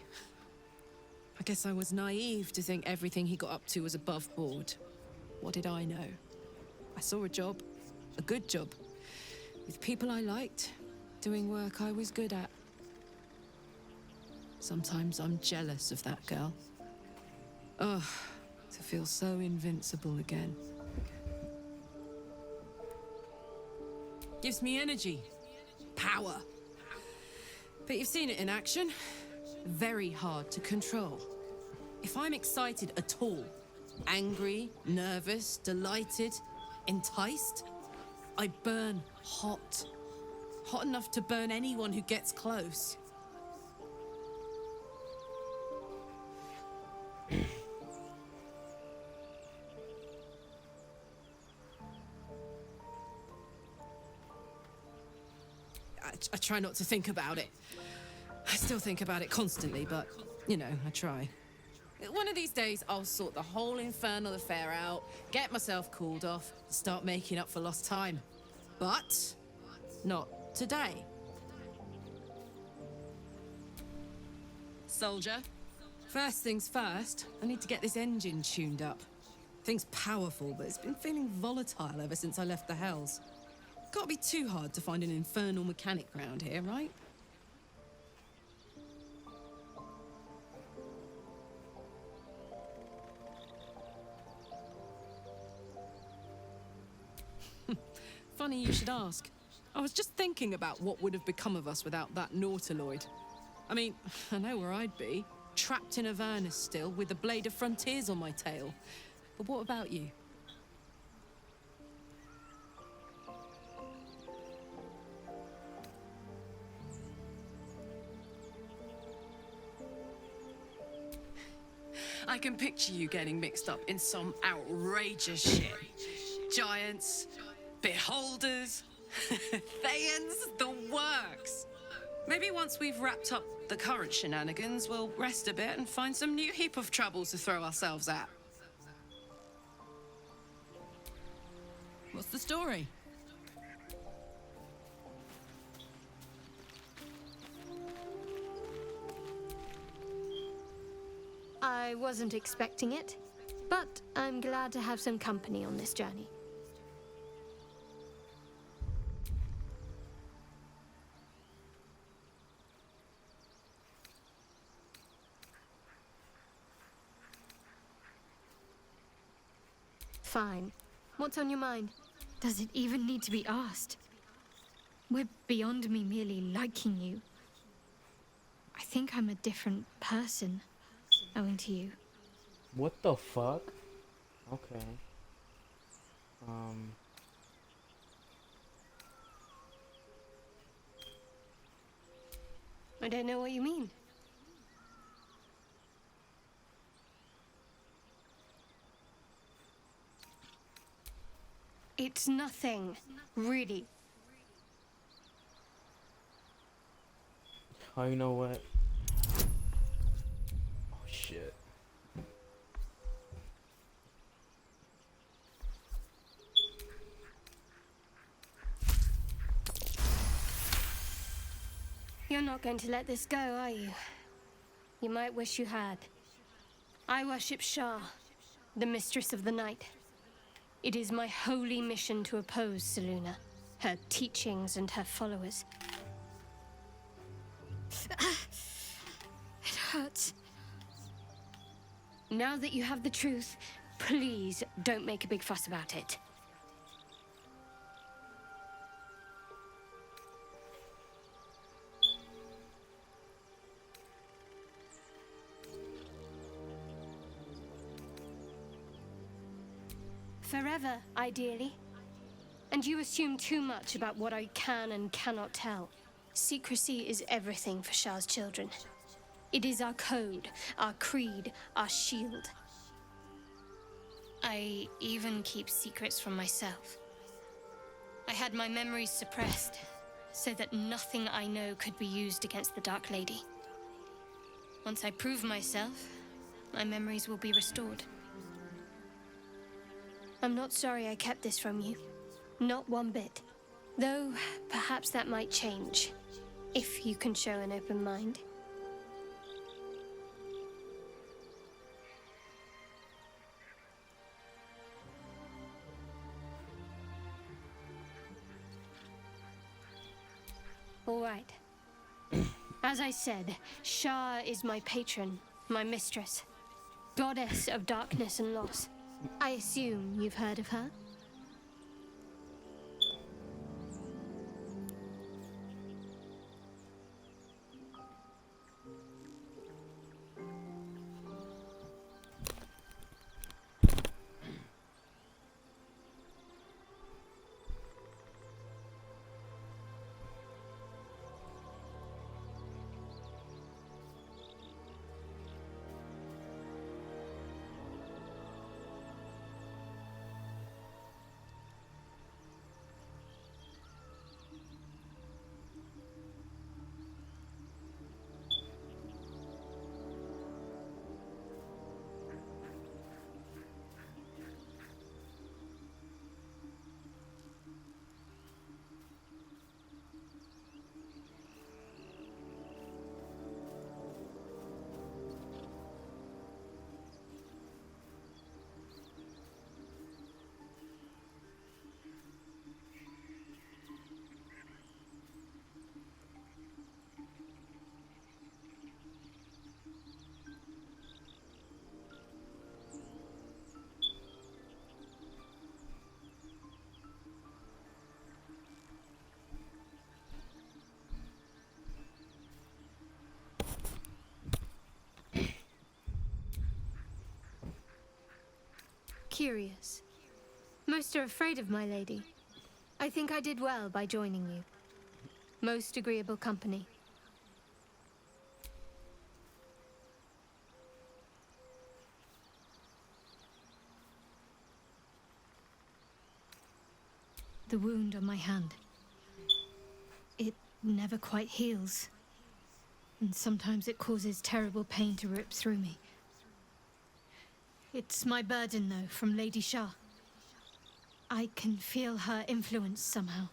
I guess I was naive to think everything he got up to was above board. What did I know? I saw a job. A good job. With people I liked. Doing work I was good at. Sometimes I'm jealous of that girl. Ugh, to feel so invincible again. Gives me energy. Power. But you've seen it in action. Very hard to control. If I'm excited at all, angry, nervous, delighted, enticed, I burn hot. Hot enough to burn anyone who gets close. I try not to think about it. I still think about it constantly, but, you know, I try. One of these days, I'll sort the whole infernal affair out, get myself cooled off, start making up for lost time. But not today. Soldier, First things first, I need to get this engine tuned up. Thing's powerful, but it's been feeling volatile ever since I left the Hells. Can't be too hard to find an infernal mechanic round here, right? Funny you should ask. I was just thinking about what would have become of us without that Nautiloid. I mean, I know where I'd be. Trapped in Avernus still, with the Blade of Frontiers on my tail. But what about you? I can picture you getting mixed up in some outrageous shit. Giants, beholders, Thayans, the works. Maybe once we've wrapped up the current shenanigans, we'll rest a bit and find some new heap of trouble to throw ourselves at. What's the story? I wasn't expecting it, but I'm glad to have some company on this journey. Fine. What's on your mind? Does it even need to be asked? We're beyond me merely liking you. I think I'm a different person, owing to you. What the fuck? Okay. I don't know what you mean. It's nothing, really. Oh, you know what? Oh, shit. You're not going to let this go, are you? You might wish you had. I worship Shah, the mistress of the night. It is my holy mission to oppose Selûne, her teachings and her followers. It hurts. Now that you have the truth, please don't make a big fuss about it. Forever, ideally. And you assume too much about what I can and cannot tell. Secrecy is everything for Shah's children. It is our code, our creed, our shield. I even keep secrets from myself. I had my memories suppressed, so that nothing I know could be used against the Dark Lady. Once I prove myself, my memories will be restored. I'm not sorry I kept this from you. Not one bit. Though, perhaps that might change, if you can show an open mind. All right. As I said, Shah is my patron, my mistress. Goddess of darkness and loss. I assume you've heard of her? curious. Most are afraid of my lady. I think I did well by joining you. Most agreeable company. The wound on my hand. It never quite heals. And sometimes it causes terrible pain to rip through me. It's my burden, though, from Lady Shah. I can feel her influence somehow.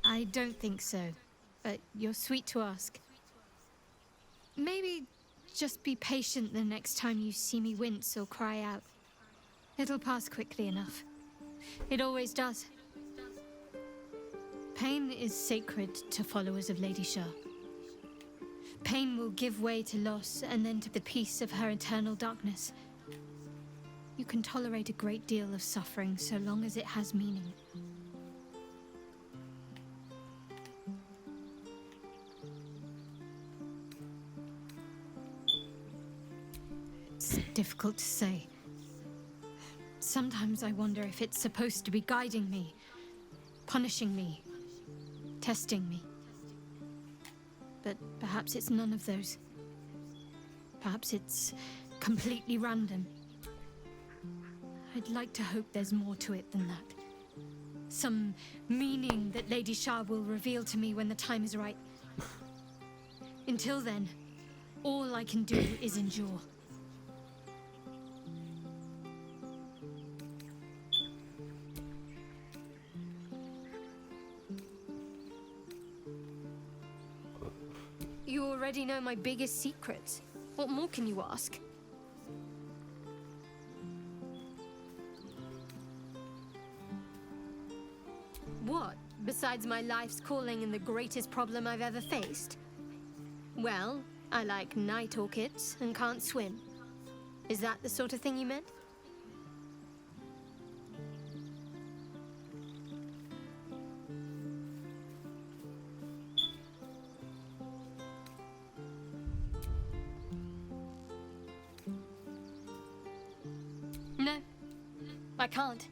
I don't think so, but you're sweet to ask. Maybe just be patient the next time you see me wince or cry out. It'll pass quickly enough. It always does. Pain is sacred to followers of Lady Shah. Pain will give way to loss and then to the peace of her eternal darkness. You can tolerate a great deal of suffering so long as it has meaning. It's difficult to say. Sometimes I wonder if it's supposed to be guiding me, punishing me, testing me. But perhaps it's none of those. Perhaps it's completely random. I'd like to hope there's more to it than that. Some meaning that Lady Shah will reveal to me when the time is right. Until then, all I can do is endure. You already know my biggest secrets. What more can you ask? What, besides my life's calling and the greatest problem I've ever faced? Well, I like night orchids and can't swim. Is that the sort of thing you meant? No, I can't.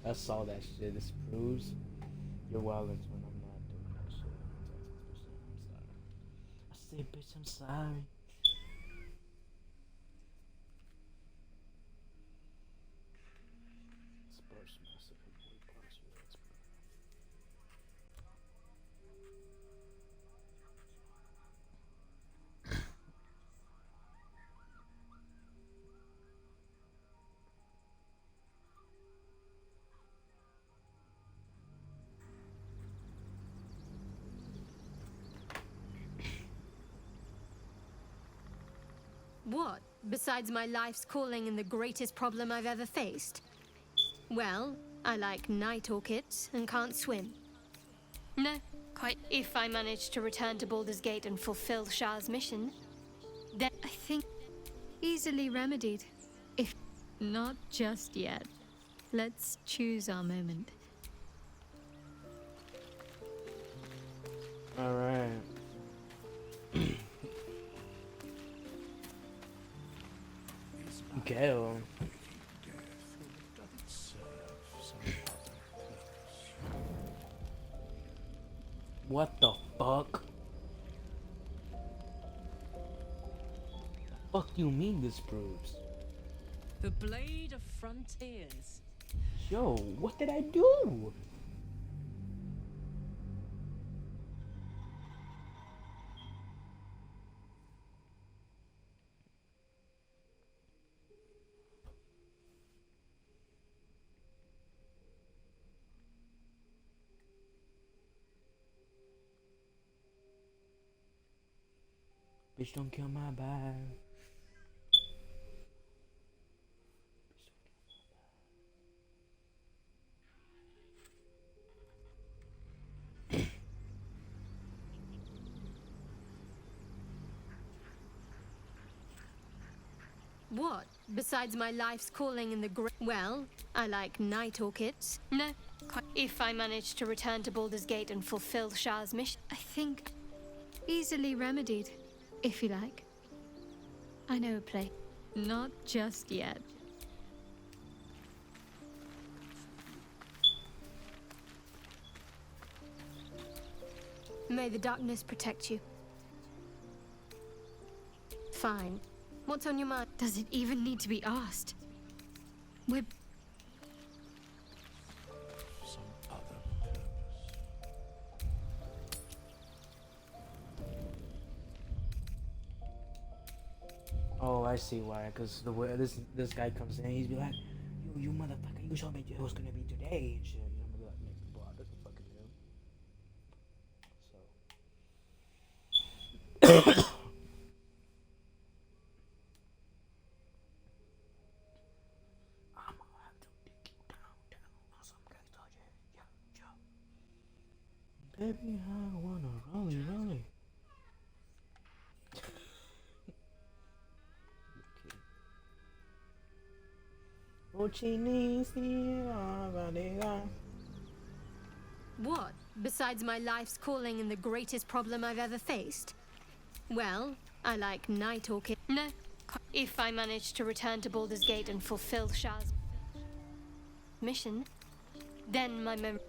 That's all that shit. This proves you're wildin' when I'm not doing that shit. say, bitch, I'm sorry. Spurs massively boy you, that's What, besides my life's calling and the greatest problem I've ever faced? Well, I like night orchids and can't swim. No, quite. If I manage to return to Baldur's Gate and fulfill Shah's mission, then I think easily remedied. If not just yet. Let's choose our moment. Alright. Go. What the fuck? The fuck do you mean this proves? The Blade of Frontiers. Yo, what did I do? Bitch, don't kill my vibe. What, besides my life's calling in the well, I like night orchids. No, quite. If I manage to return to Baldur's Gate and fulfill Shah's mission, I think easily remedied. If you like. I know a place. Not just yet. May the darkness protect you. Fine. What's on your mind? Does it even need to be asked? We're... Some other purpose. Oh, I see why. Cause the way this guy comes in, he's be like, "You motherfucker, you told me it was gonna be today and shit." I'm gonna be like, "Make people out of the fucking room." So. I'm gonna have to dig you down on some gangsta shit. Yo. Baby, I wanna rolly. What, besides my life's calling and the greatest problem I've ever faced? Well, I like night orchid. No, quite. If I manage to return to Baldur's Gate and fulfill Shah's mission, then my memory.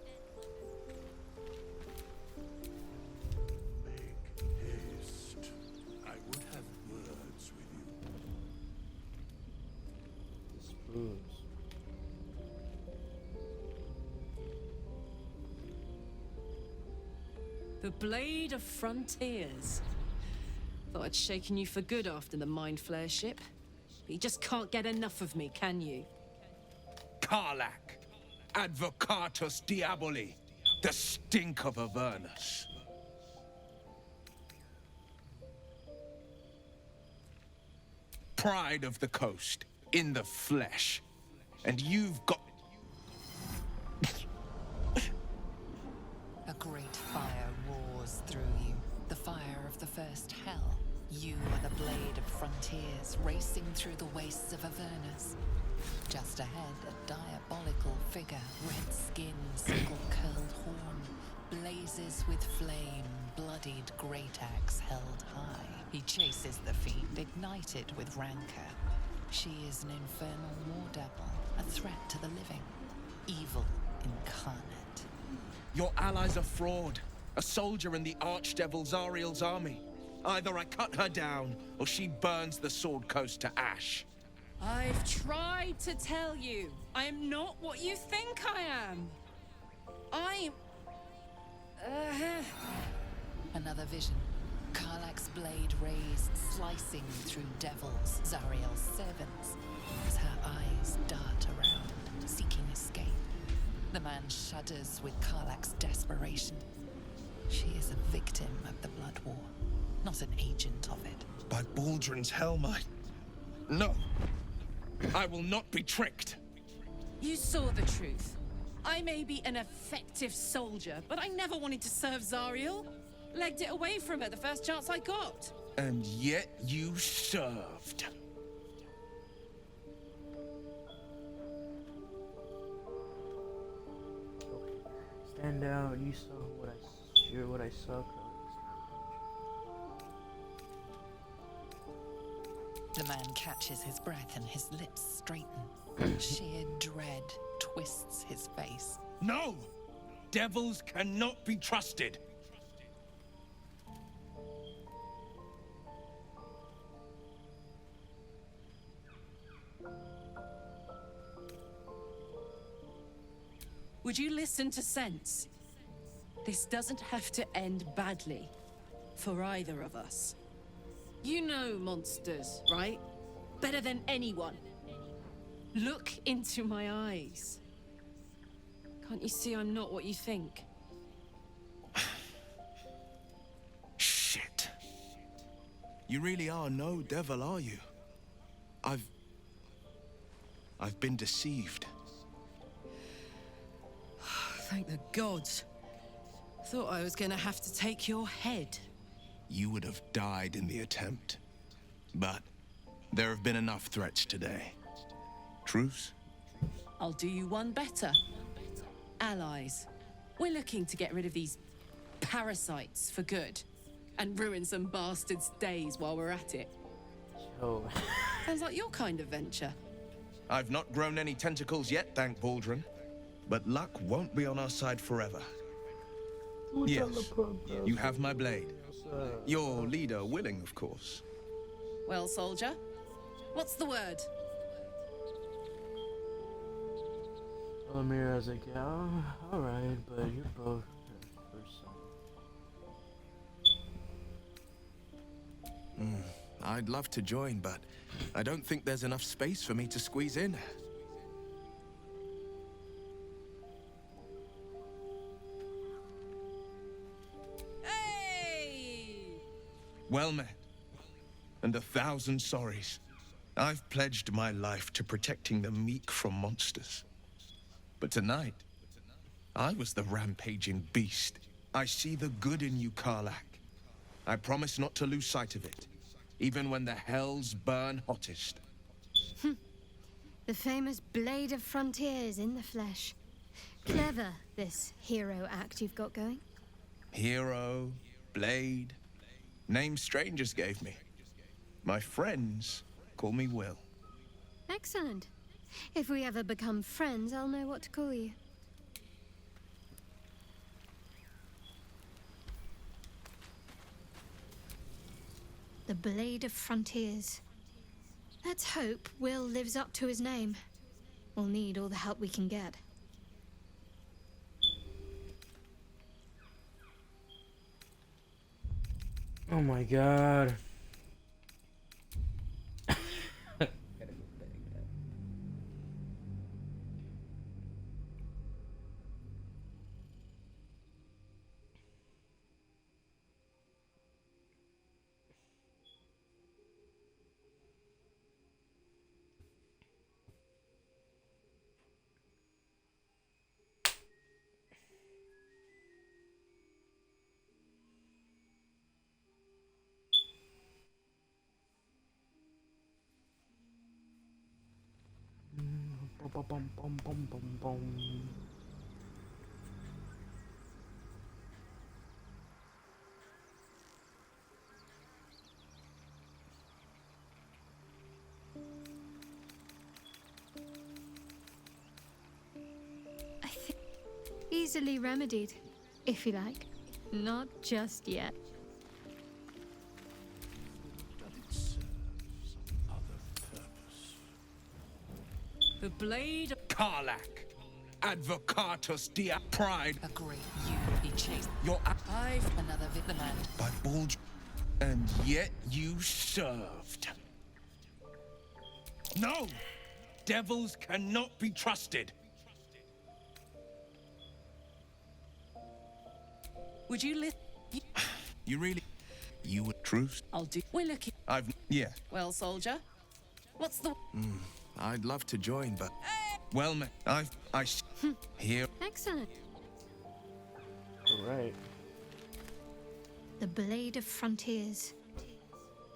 Make haste. I would have words with you. This proves. The Blade of Frontiers. Thought I'd shaken you for good after the Mind Flare ship. But you just can't get enough of me, can you? Karlack, Advocatus Diaboli, the stink of Avernus. Pride of the coast, in the flesh. And you've got... A great fire roars through you, the fire of the first hell. You are the Blade of Frontiers, racing through the wastes of Avernus. Just ahead, a diabolical figure, red skin, single-curled horn, blazes with flame, bloodied great axe held high. He chases the fiend, ignited with rancor. She is an infernal war devil, a threat to the living, evil incarnate. Your ally's a fraud, a soldier in the Archdevil Zariel's army. Either I cut her down, or she burns the Sword Coast to ash. I've tried to tell you, I am not what you think I am. I'm... Another vision. Karlack's blade raised, slicing through devils, Zariel's servants, as her eyes dart around, seeking escape. The man shudders with Karlack's desperation. She is a victim of the Blood War, not an agent of it. By Baldur's helm, No! I will not be tricked! You saw the truth. I may be an effective soldier, but I never wanted to serve Zariel. Legged it away from her the first chance I got. And yet you served. Stand out. You saw what I saw. The man catches his breath and his lips straighten. Sheer dread twists his face. No! Devils cannot be trusted! Would you listen to sense? This doesn't have to end badly. For either of us. You know monsters, right? Better than anyone. Look into my eyes. Can't you see I'm not what you think? Shit. You really are no devil, are you? I've been deceived. Thank the gods. Thought I was gonna have to take your head. You would have died in the attempt. But there have been enough threats today. Truce? I'll do you one better. Allies. We're looking to get rid of these parasites for good. And ruin some bastards' days while we're at it. Yo. Sounds like your kind of venture. I've not grown any tentacles yet, thank Baldur. But luck won't be on our side forever. Yes, you have my blade. Your leader willing, of course. Well, soldier, what's the word? Amira's like, yeah, alright, but you're both person. I'd love to join, but I don't think there's enough space for me to squeeze in. Well met, and 1,000 sorries. I've pledged my life to protecting the meek from monsters. But tonight, I was the rampaging beast. I see the good in you, Karlack. I promise not to lose sight of it, even when the hells burn hottest. The famous Blade of Frontiers in the flesh. Clever, this hero act you've got going. Hero, blade, names strangers gave me. My friends call me Will. Excellent. If we ever become friends, I'll know what to call you. The Blade of Frontiers. Let's hope Will lives up to his name. We'll need all the help we can get. Oh my god. Bum, bum, bum, bum, bum, bum. I think easily remedied, if you like. Not just yet. The blade of Karlack, advocatus dia pride. Agree, you be chased. Your I've Another the man. by Baldur, and yet you served. No! Devils cannot be trusted. Would you listen? You really... You would truce? I'll do. We're looking. Yeah. Well, soldier, what's the? I'd love to join, but... Well, man, here... Excellent. Alright. The Blade of Frontiers.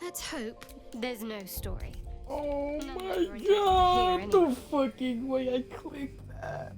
Let's hope there's no story. Oh No, my you're in god! here The anyway. fucking way I clicked that.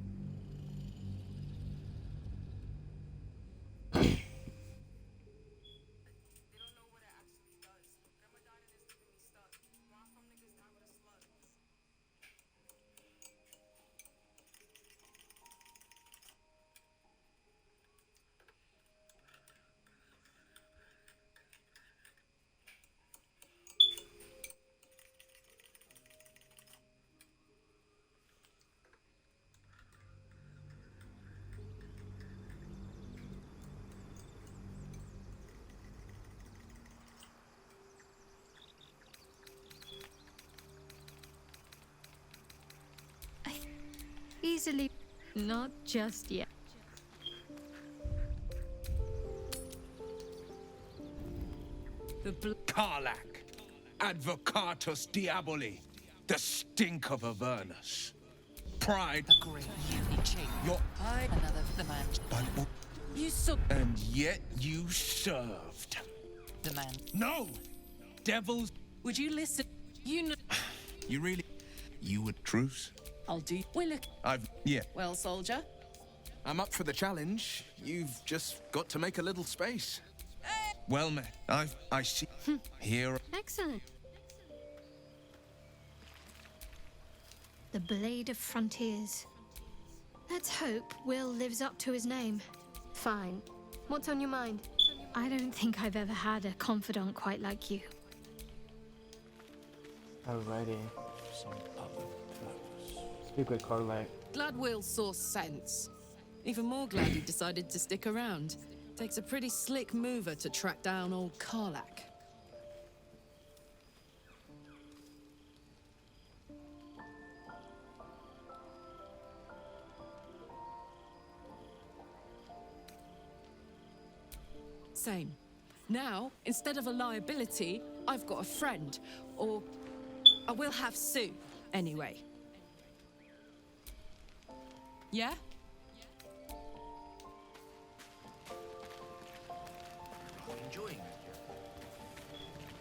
Easily. Not just yet. The Karlack, advocatus diaboli, the stink of Avernus. Pride, Agree, you be chased. your... Another the man. By you saw. and yet you served. The man. No! Devils... Would you listen? You know. You really... You would truce? I'll do. We're looking. Yeah. Well, soldier, I'm up for the challenge. You've just got to make a little space. Well, man, I see... Here... Excellent. The Blade of Frontiers. Let's hope Will lives up to his name. Fine. What's on your mind? I don't think I've ever had a confidant quite like you. Alrighty. Speak with karlack. glad Will saw sense. Even more glad he decided to stick around. Takes a pretty slick mover to track down old Karlack. Same. Now, instead of a liability, I've got a friend. Or I will have Sue, anyway. Yeah? Enjoying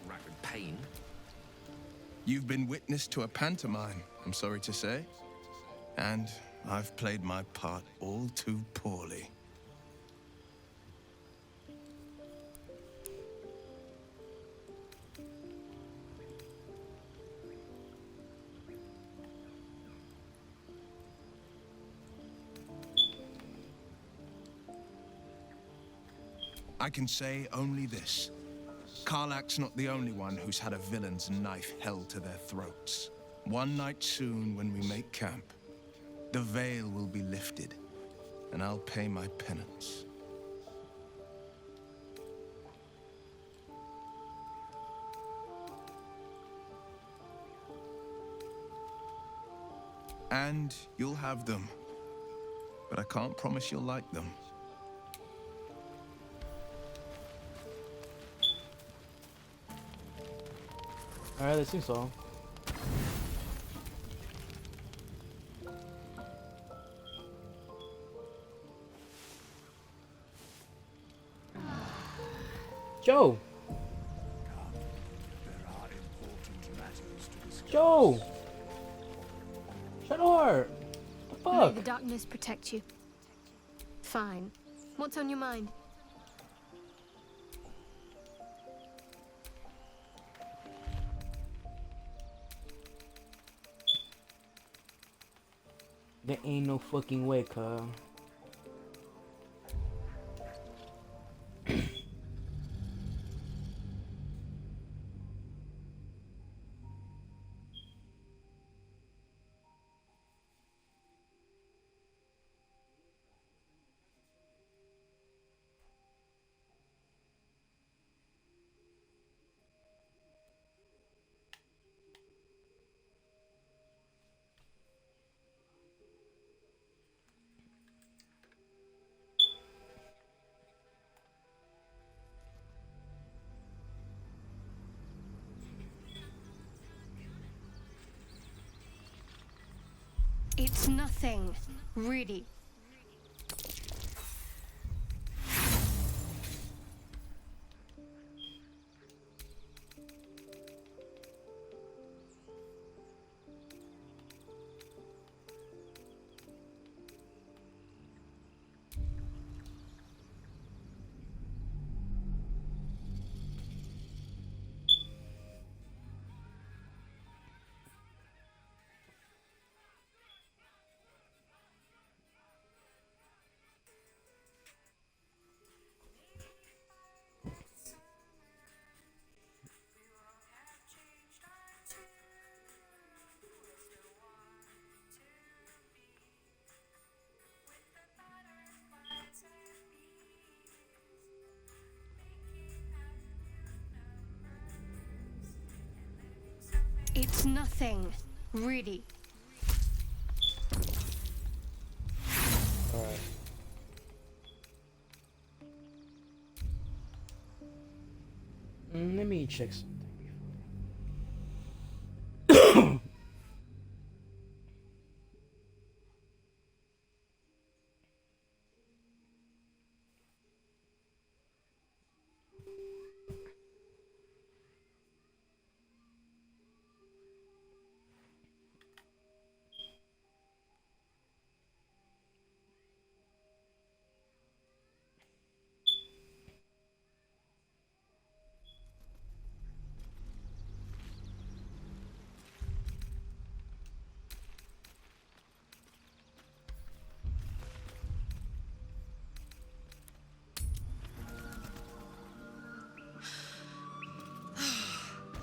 rapid pain. You've been witness to a pantomime, I'm sorry to say. And I've played my part all too poorly. I can say only this. Karlack's not the only one who's had a villain's knife held to their throats. One night soon, when we make camp, the veil will be lifted, and I'll pay my penance. And you'll have them, but I can't promise you'll like them. Alright, that seems so. Joe! Joe! Shut up! The May fuck? the darkness protect you. Fine. What's on your mind? There ain't no fucking way, cuz. It's nothing, really. It's nothing, really. Alright. Let me check something before.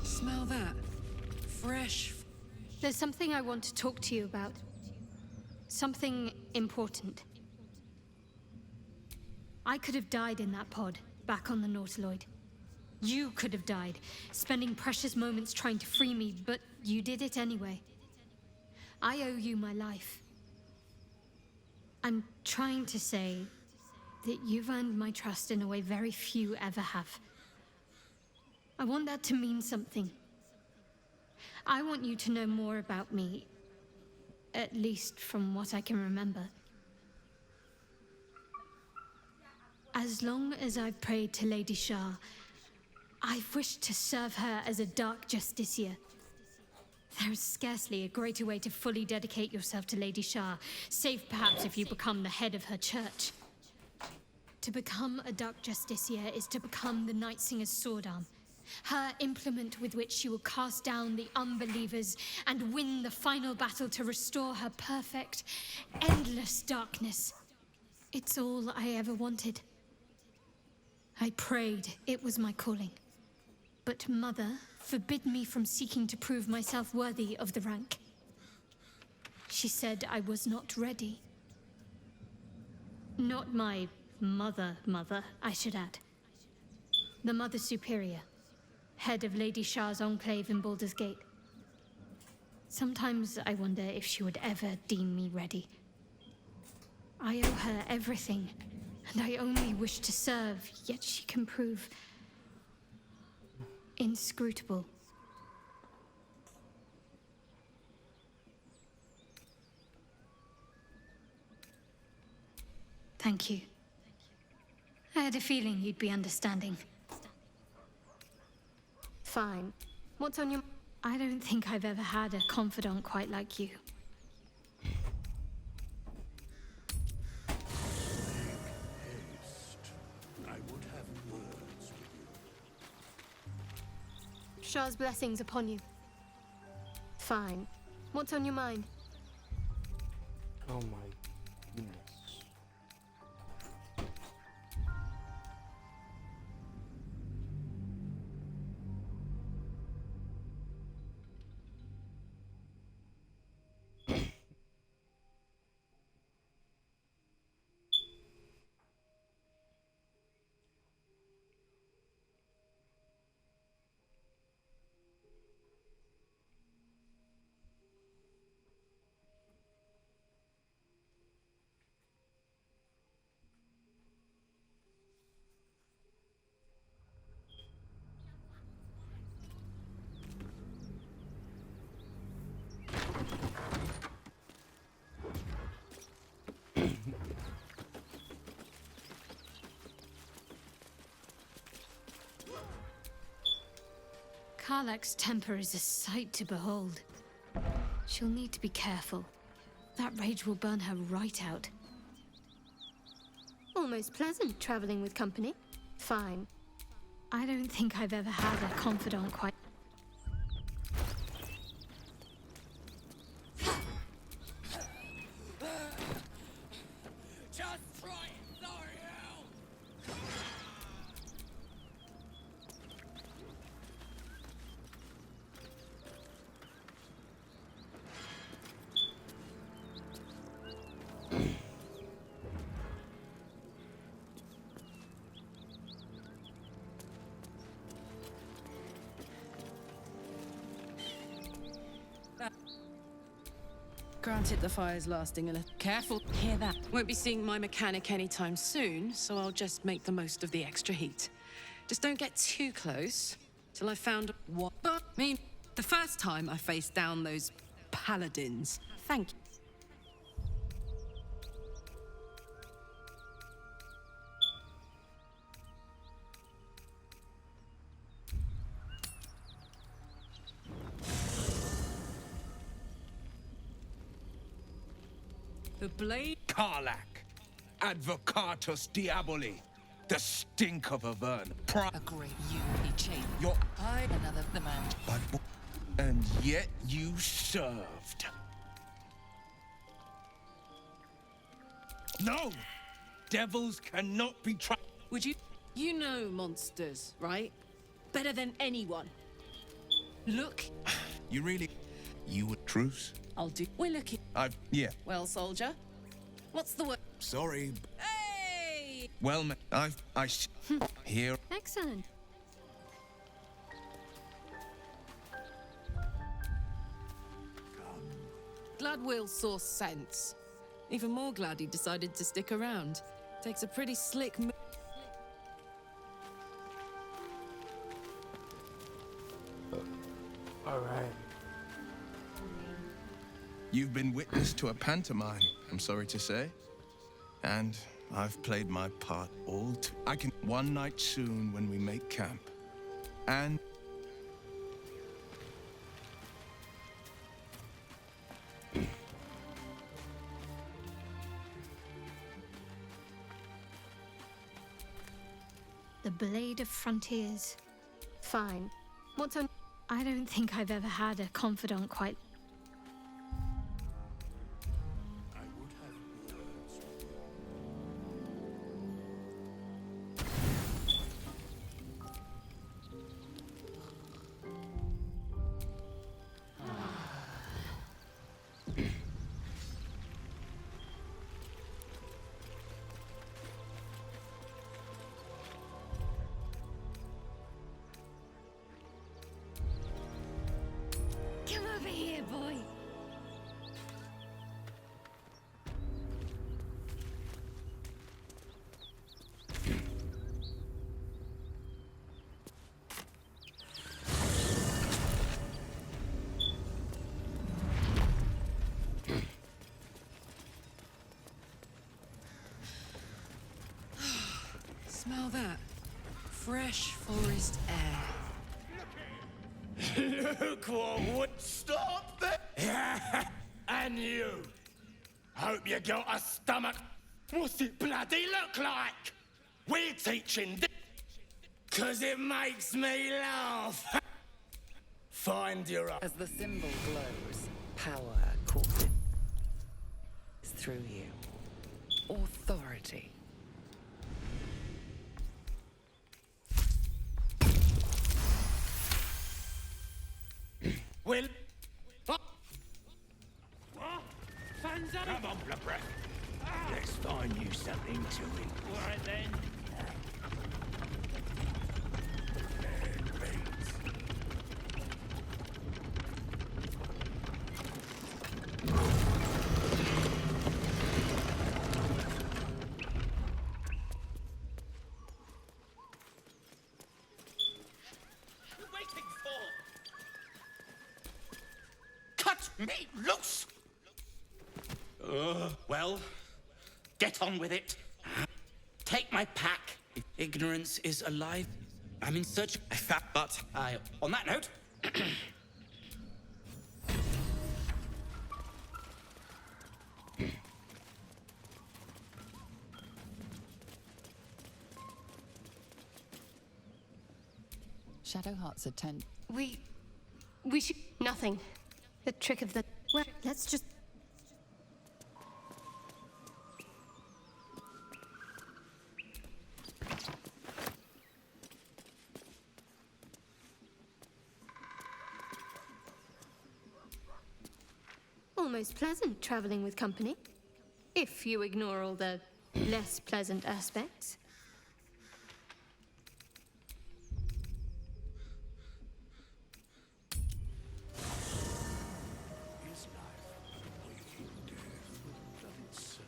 Smell that? Fresh. There's something I want to talk to you about. Something important. I could have died in that pod, back on the Nautiloid. You could have died, spending precious moments trying to free me, but you did it anyway. I owe you my life. I'm trying to say that you've earned my trust in a way very few ever have. I want that to mean something. I want you to know more about me, at least from what I can remember. As long as I've prayed to Lady Shah, I've wished to serve her as a dark justiciar. There is scarcely a greater way to fully dedicate yourself to Lady Shah, save perhaps if you become the head of her church. To become a dark justiciar is to become the Night Singer's sword arm, her implement with which she will cast down the unbelievers and win the final battle to restore her perfect, endless darkness. It's all I ever wanted. I prayed it was my calling. But Mother forbid me from seeking to prove myself worthy of the rank. She said I was not ready. Not my mother, I should add. The Mother Superior, head of Lady Shah's enclave in Baldur's Gate. Sometimes I wonder if she would ever deem me ready. I owe her everything, and I only wish to serve, yet she can prove inscrutable. Thank you. I had a feeling you'd be understanding. Fine. What's on your... I don't think I've ever had a confidant quite like you. I would have words with you. Shah's blessings upon you. Fine. What's on your mind? Oh my goodness. Karlack's temper is a sight to behold. She'll need to be careful. That rage will burn her right out. Almost pleasant traveling with company. Fine. I don't think I've ever had a confidant quite. Just try it, Zariel! Granted, the fire's lasting a little. Careful, hear that. Won't be seeing my mechanic anytime soon, so I'll just make the most of the extra heat. Just don't get too close till I've found what. But I mean, the first time I faced down those paladins. Thank you. The blade. Karlack, Advocatus Diaboli, the stink of Avern. A great unity chain. Your Another the man. but and yet you served. No! Devils cannot be Would you? You know monsters, right? Better than anyone. Look. You really. You would truce? I'll do. We're looking. Yeah. Well, soldier. What's the word? Sorry. Hey! Well, here. Excellent. Glad Will saw sense. Even more glad he decided to stick around. Takes a pretty slick move. All right. You've been witness to a pantomime, I'm sorry to say. And I've played my part I can one night soon when we make camp. And The Blade of Frontiers. Fine. What's on? I don't think I've ever had a confidant quite. I would have words with Come over here, boy. Smell that. Fresh forest air. Look what would stop there! And you! Hope you got a stomach. What's it bloody look like? We're teaching this 'cause it makes me laugh. Find your own. As the symbol glows, power courses through you. Authority. Will. Come on, Blabreath. Let's find you something to eat. All right, then. Waiting for? Cut me loose! Well, get on with it. Take my pack. Ignorance is alive. I'm in search of but on that note, Shadowheart's attempt. We should. Nothing. The trick of the. Well, let's just. Almost pleasant traveling with company. If you ignore all the less pleasant aspects. Is life waiting death that it serves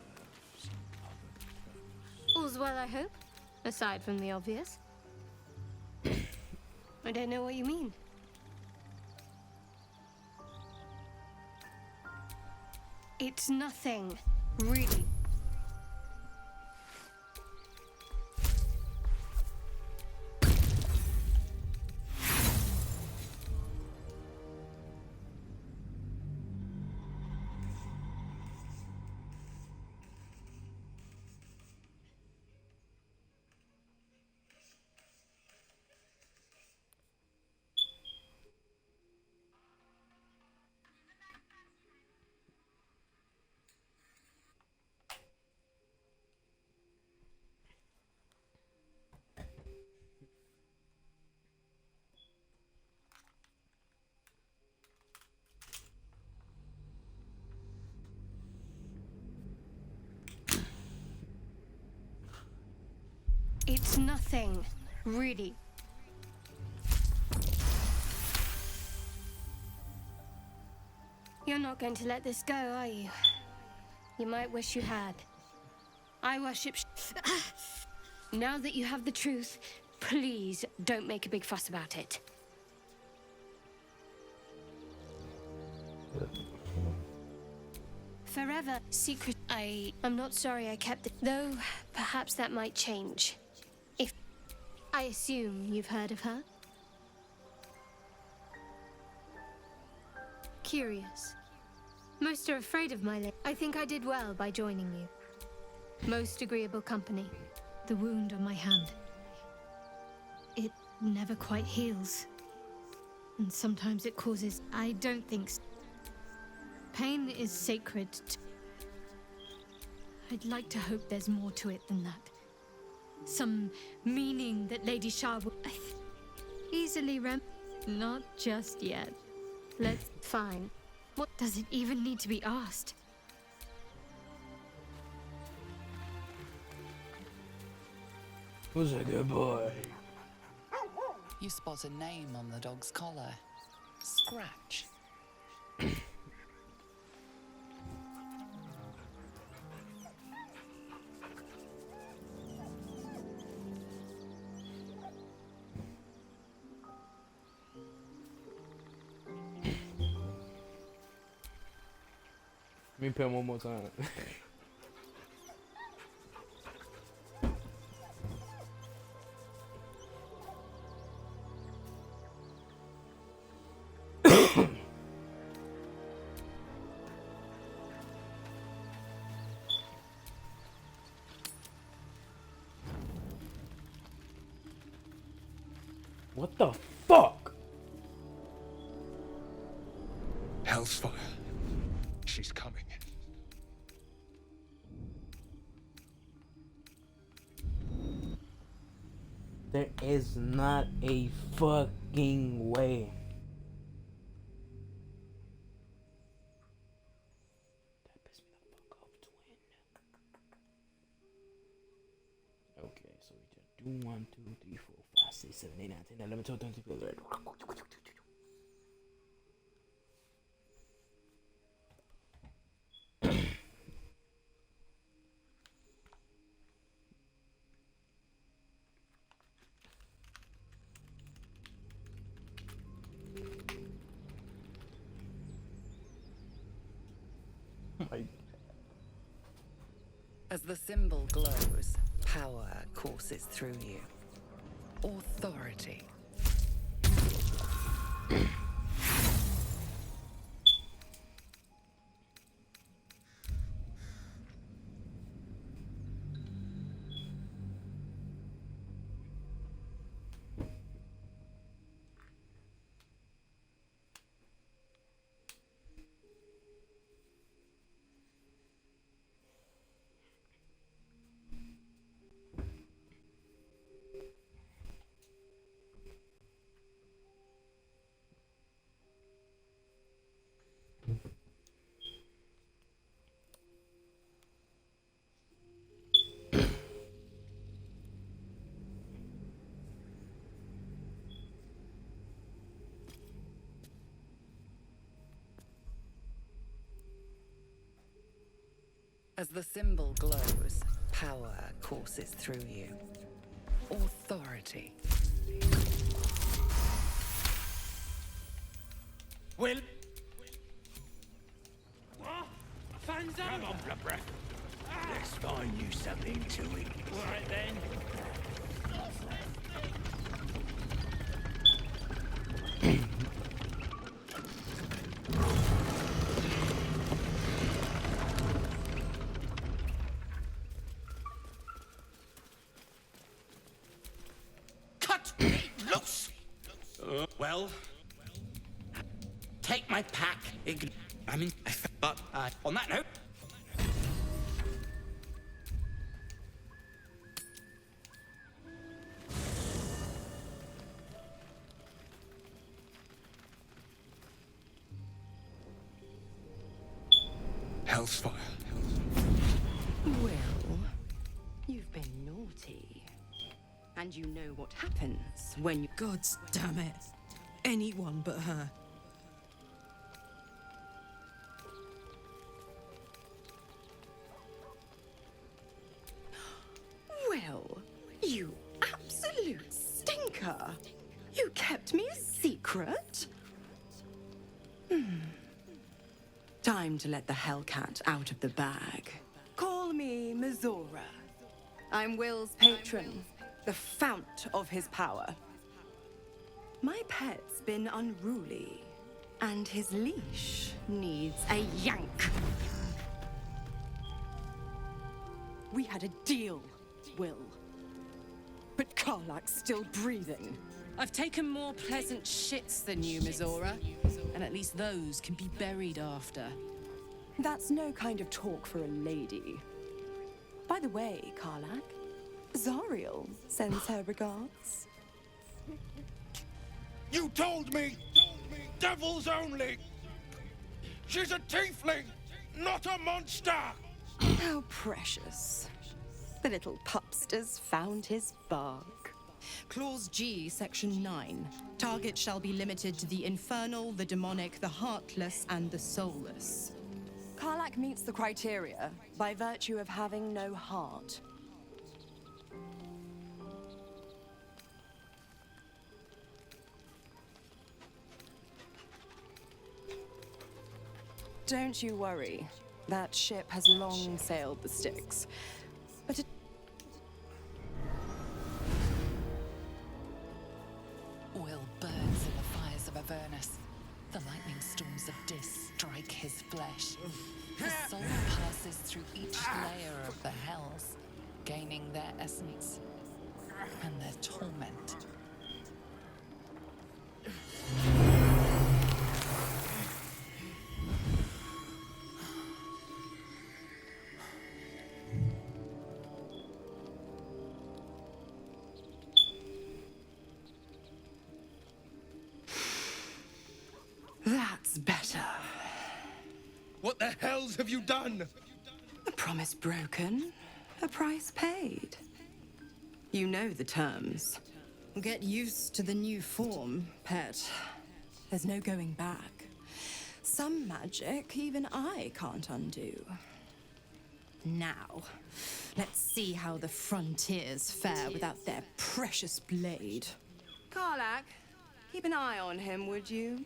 some other purpose? All's well, I hope. Aside from the obvious. I don't know what you mean. It's nothing, really. It's nothing, really. You're not going to let this go, are you? You might wish you had. I worship. Now that you have the truth, please don't make a big fuss about it. Forever secret. I'm not sorry I kept it. Though, perhaps that might change. If I assume you've heard of her. Curious. Most are afraid of my I think I did well by joining you. Most agreeable company. The wound on my hand. It never quite heals. And sometimes it causes. I don't think so. Pain is sacred. I'd like to hope there's more to it than that. Some meaning that Lady Shah will easily Not just yet. Let's. Fine. What does it even need to be asked? Who's a good boy? You spot a name on the dog's collar. Scratch. Let me play one more time. What the fuck? Hellsfire. She's coming. There is not a fucking way. That pissed me the fuck off, twin. Okay, so we just do 1, 2, 3, 4, 5, 6, 7, 8, 9, 10, 11, 12, 13, 14, 15. As the symbol glows, power courses through you. Authority. As the symbol glows, power courses through you. Authority. Will. What? Fanzara? Come on, Blabra. Let's find you something to eat. All right then. Cut me loose! Well, take my pack. But on that note. Hell's fire. Well, you've been naughty. And you know what happens when you... God damn it. Anyone but her. Well, you absolute stinker. You kept me a secret? Time to let the Hellcat out of the bag. Call me Mizora. I'm Will's patron, the fount of his power. My pet's been unruly, and his leash needs a yank. We had a deal, Will. But Karlack's still breathing. I've taken more pleasant shits than you, Mizora. And at least those can be buried after. That's no kind of talk for a lady. By the way, Karlack, Zariel sends her regards. You told me! Devils only! She's a tiefling, not a monster! How precious. The little pupster's found his bark. Clause G, Section 9. Target shall be limited to the infernal, the demonic, the heartless, and the soulless. Karlack meets the criteria by virtue of having no heart. Don't you worry. That ship has long sailed the Styx. But it... Will burns in the fires of Avernus. The lightning storms of Dis strike his flesh. His soul passes through each layer of the hells, gaining their essence and their torment. That's better. What the hells have you done? A promise broken, a price paid. You know the terms. Get used to the new form, pet. There's no going back. Some magic even I can't undo. Now, let's see how the frontiers fare without their precious blade. Karlack, keep an eye on him, would you?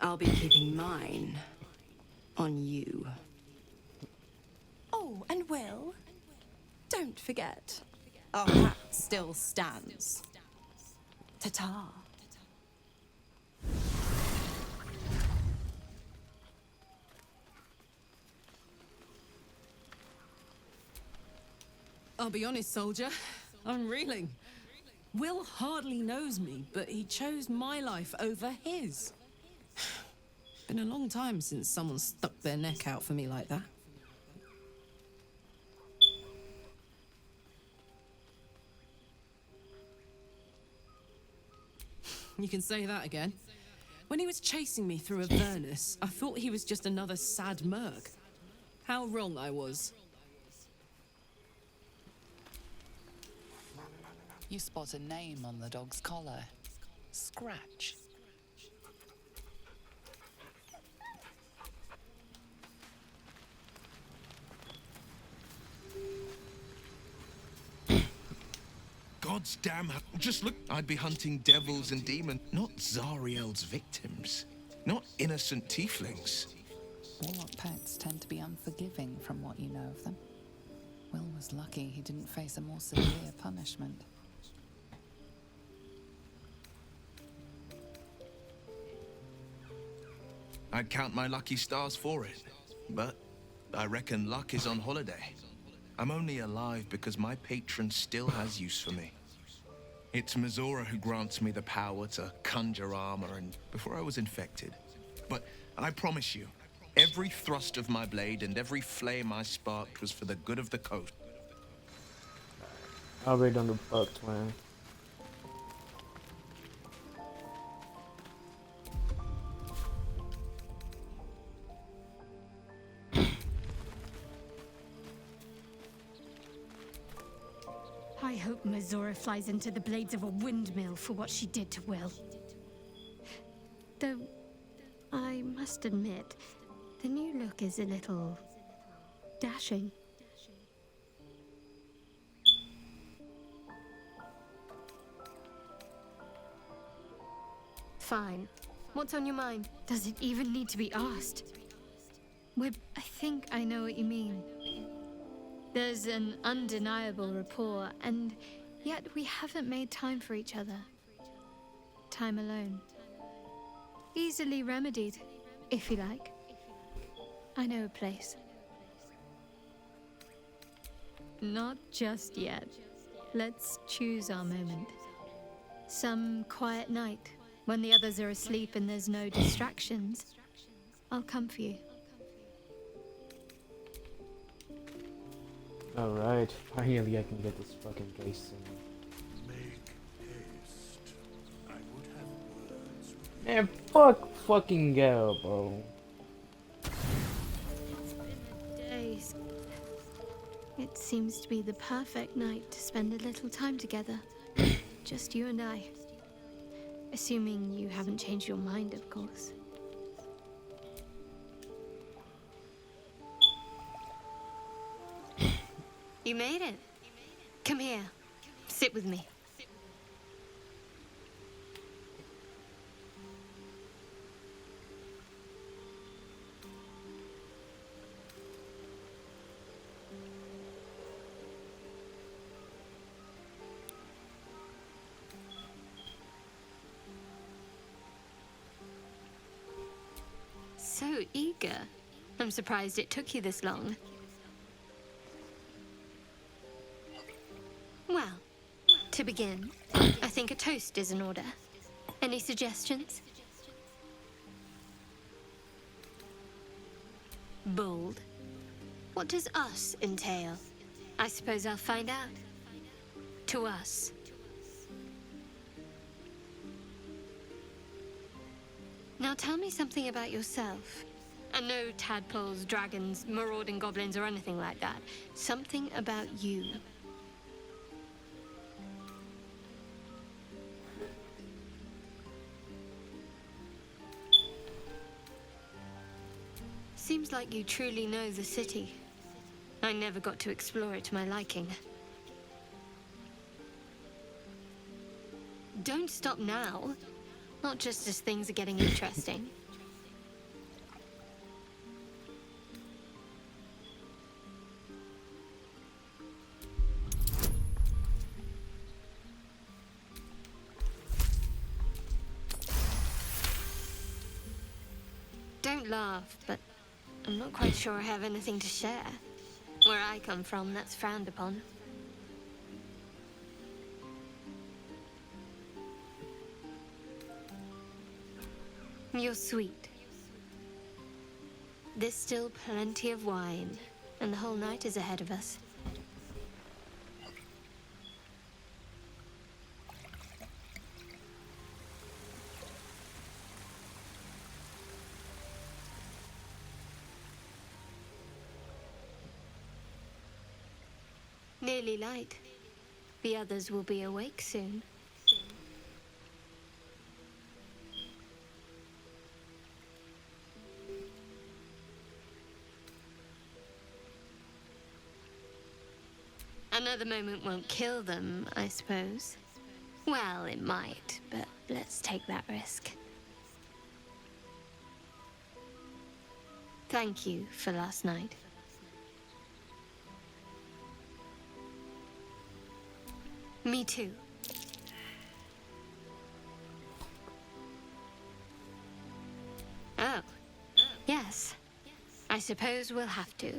I'll be keeping mine on you. Oh, and Will, don't forget, our pact still stands. Ta-ta. I'll be honest, soldier. I'm reeling. Will hardly knows me, but he chose my life over his. Been a long time since someone stuck their neck out for me like that. You can say that again. When he was chasing me through Avernus, I thought he was just another sad merc. How wrong I was. You spot a name on the dog's collar. Scratch. God's damn, just look. I'd be hunting devils and demons, not Zariel's victims. Not innocent tieflings. Warlock pets tend to be unforgiving from what you know of them. Will was lucky he didn't face a more severe punishment. I'd count my lucky stars for it, but I reckon luck is on holiday. I'm only alive because my patron still has use for me. It's Mizora who grants me the power to conjure armor and before I was infected. But I promise you, every thrust of my blade and every flame I sparked was for the good of the coast. I'll read on the book, man. I hope Mizora flies into the blades of a windmill for what she did to Will. Though, I must admit, the new look is a little dashing. Fine. What's on your mind? Does it even need to be asked? I think I know what you mean. There's an undeniable rapport, and yet we haven't made time for each other. Time alone. Easily remedied, if you like. I know a place. Not just yet. Let's choose our moment. Some quiet night, when the others are asleep and there's no distractions. I'll come for you. Alright, finally I can get this fucking case in. Make haste. I would have words. Man, fucking go, bro. It's been a day. It seems to be the perfect night to spend a little time together. Just you and I. Assuming you haven't changed your mind, of course. You made it. Come here. Sit with me. So eager. I'm surprised it took you this long. Well, to begin, I think a toast is in order. Any suggestions? Bold. What does us entail? I suppose I'll find out. To us. Now tell me something about yourself. And no tadpoles, dragons, marauding goblins, or anything like that. Something about you. Seems like you truly know the city. I never got to explore it to my liking. Don't stop now. Not just as things are getting interesting. Don't laugh, but I'm not quite sure I have anything to share. Where I come from, that's frowned upon. You're sweet. There's still plenty of wine, and the whole night is ahead of us. Nearly light. The others will be awake soon. And Another moment won't kill them, I suppose. Well, it might, but let's take that risk. Thank you for last night. Me too. Oh, yes. I suppose we'll have to.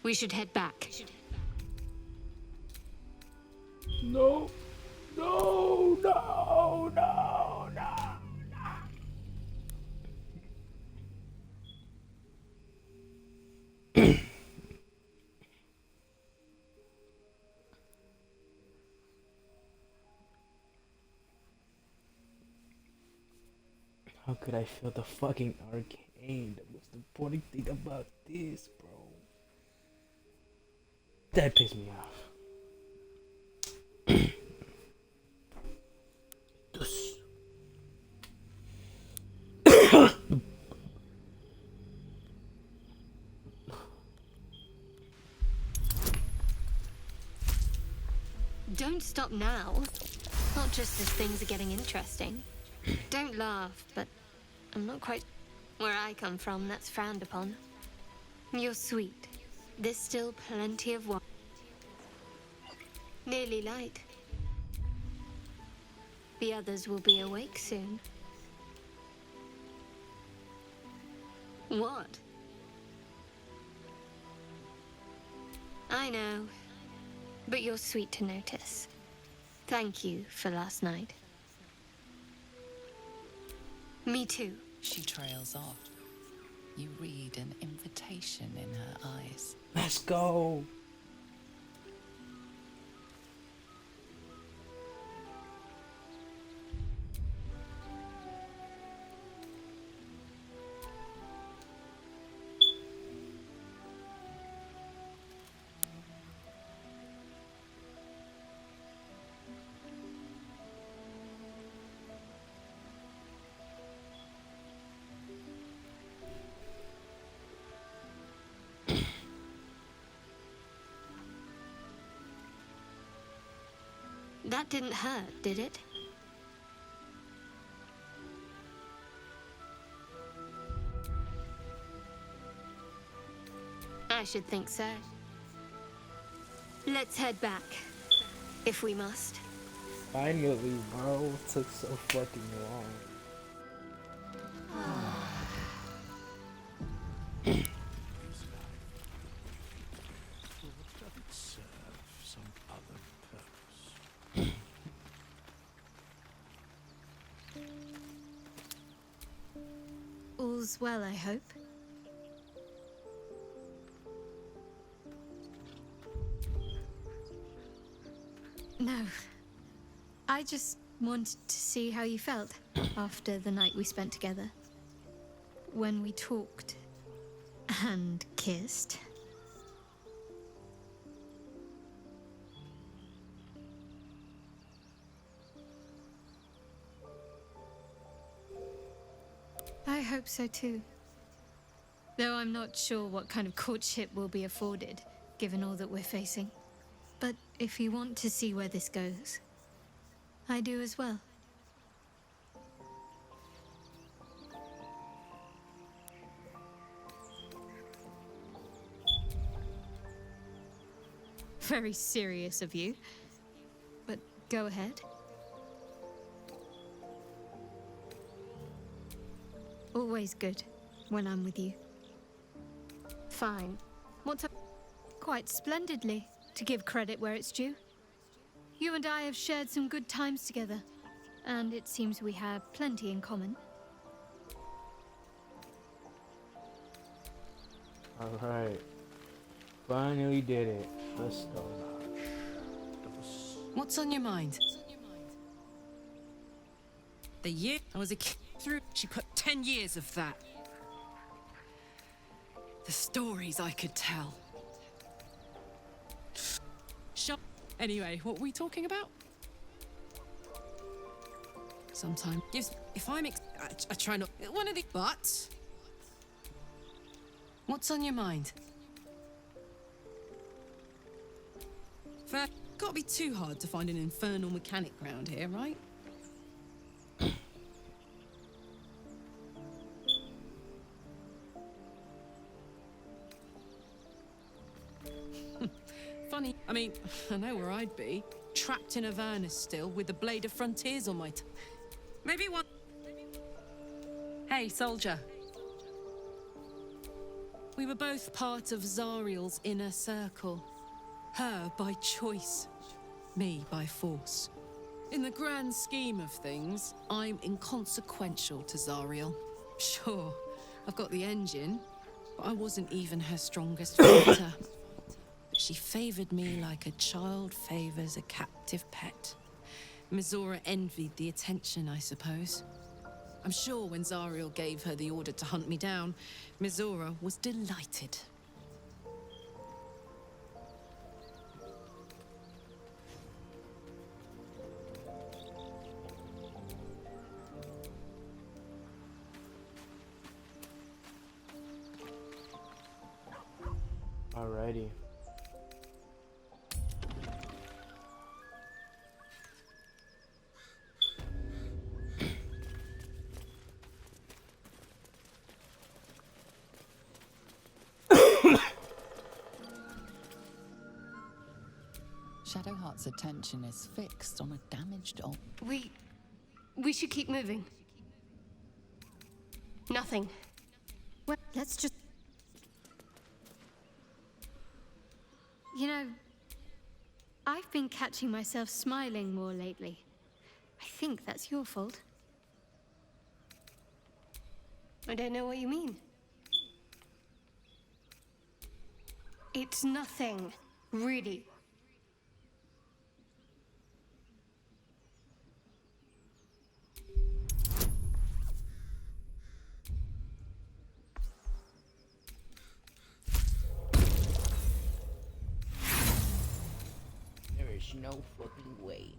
We should head back. No. No, no, no, no. How could I feel the fucking arcane? That was the important thing about this, bro. That pissed me off. Don't stop now. Not just as things are getting interesting. Don't laugh, but I'm not quite where I come from. That's frowned upon. You're sweet. There's still plenty of wine. Nearly light. The others will be awake soon. What? I know, but you're sweet to notice. Thank you for last night. Me too. She trails off. You read an invitation in her eyes. Let's go. That didn't hurt, did it? I should think so. Let's head back, if we must. Finally, bro. It took so fucking long. All's well, I hope. No. I just wanted to see how you felt after the night we spent together. When we talked and kissed. I hope so too. Though I'm not sure what kind of courtship will be afforded, given all that we're facing. But if you want to see where this goes, I do as well. Very serious of you. But go ahead. Always good when I'm with you. Fine. What's up? Quite splendidly, to give credit where it's due. You and I have shared some good times together, and it seems we have plenty in common. Alright. Finally did it. Let's go. What's on your mind? The year I was a kid through, she put 10 years of that. The stories I could tell. Anyway, what were we talking about? Sometimes, if I'm I try not. One of the. But. What's on your mind? Fair. Can't be too hard to find an infernal mechanic round here, right? Funny. I mean, I know where I'd be. Trapped in Avernus still, with the Blade of Frontiers on my Maybe one... Hey, soldier. We were both part of Zariel's inner circle. Her by choice, me by force. In the grand scheme of things, I'm inconsequential to Zariel. Sure, I've got the engine, but I wasn't even her strongest fighter. She favored me like a child favors a captive pet. Mizora envied the attention, I suppose. I'm sure when Zariel gave her the order to hunt me down, Mizora was delighted. Alrighty. Shadowheart's attention is fixed on a damaged old... We should keep moving. Nothing. Well, let's just... You know, I've been catching myself smiling more lately. I think that's your fault. I don't know what you mean. It's nothing, really. There is no fucking way.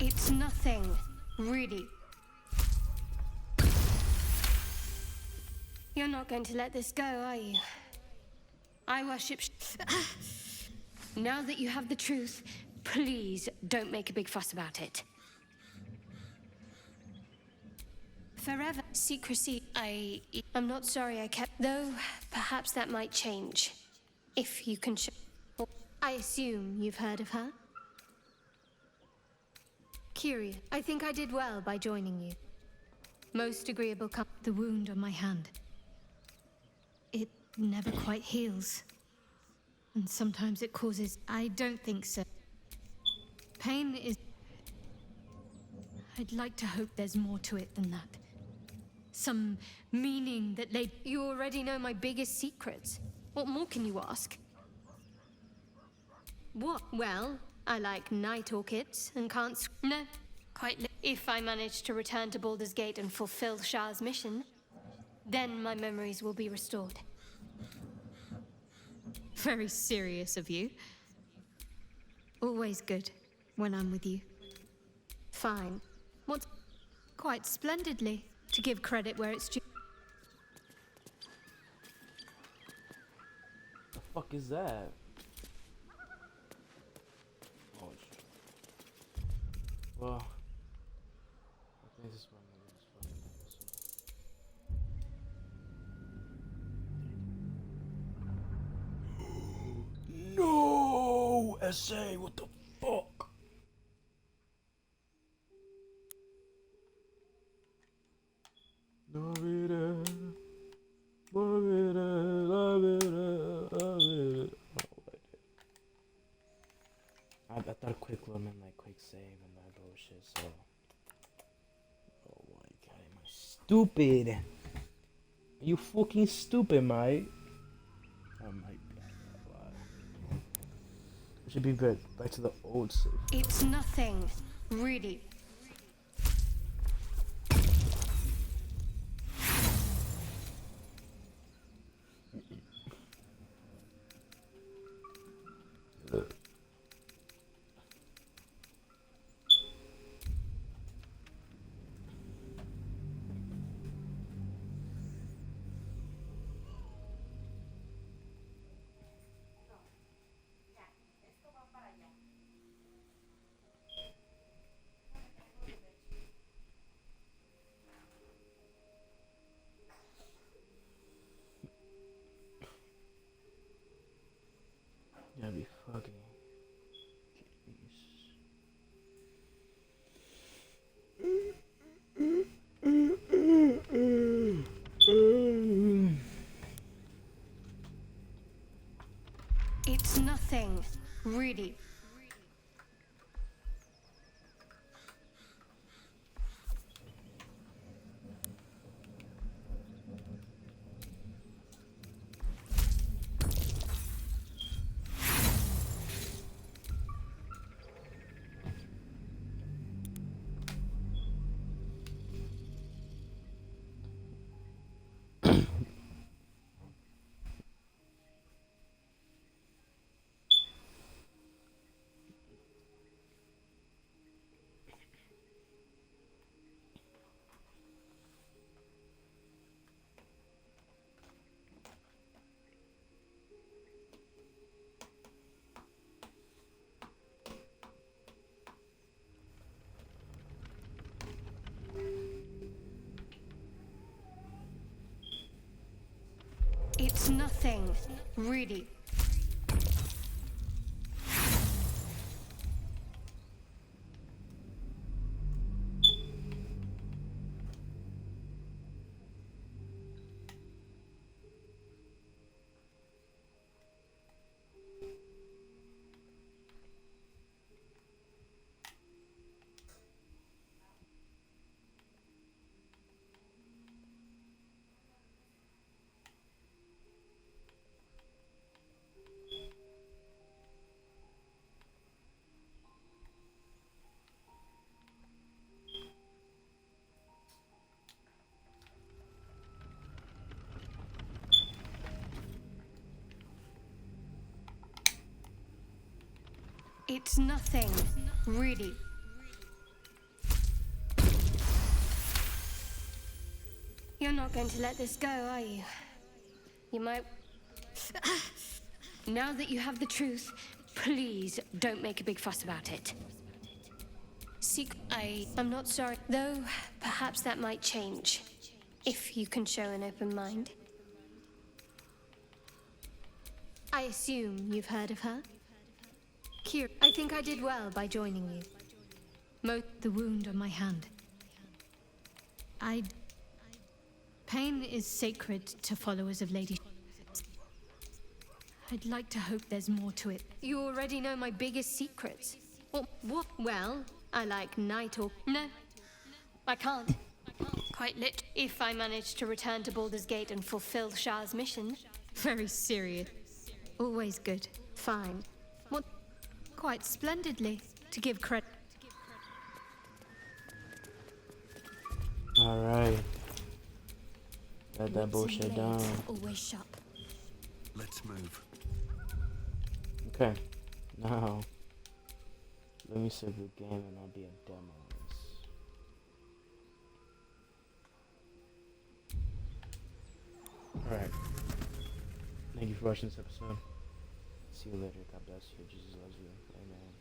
It's nothing, really. You're not going to let this go, are you? I worship... Now that you have the truth, please don't make a big fuss about it. Forever secrecy, I'm not sorry I kept... Though, perhaps that might change. If you can show... I assume you've heard of her? Curious. I think I did well by joining you. Most agreeable the wound on my hand. It never quite heals. And sometimes it causes... I don't think so. Pain is... I'd like to hope there's more to it than that. Some meaning that they... You already know my biggest secrets. What more can you ask? What? Well, I like night orchids and can't... No, quite... If I manage to return to Baldur's Gate and fulfill Shah's mission, then my memories will be restored. Very serious of you. Always good when I'm with you. Fine. What's... Quite splendidly, to give credit where it's due. The fuck is that? Oh, shit. Well, I think this is what I'm gonna do this fucking episode. No! SA, what the fuck? I thought quick women like quick save and that bullshit, so stupid. Are you fucking stupid, mate? Oh my god. It should be good. Back to the old safe. It's nothing, really. Gotta be fucking. It's nothing, really. It's nothing, really. It's nothing, really. You're not going to let this go, are you? You might... Now that you have the truth, please don't make a big fuss about it. I'm not sorry, though perhaps that might change, if you can show an open mind. I assume you've heard of her? I think I did well by joining you. The wound on my hand. Pain is sacred to followers of Lady. I'd like to hope there's more to it. You already know my biggest secrets. What? Well, I like night or... No, I can't. Quite lit. If I manage to return to Baldur's Gate and fulfill Shah's mission. Very serious. Always good. Fine. What? Quite splendidly, to give credit. Alright. Let that bullshit down. Always sharp. Let's move. Okay. Now, let me save the game and I'll be a demo. Alright. Thank you for watching this episode. See you later. God bless you. Jesus loves you. Amen.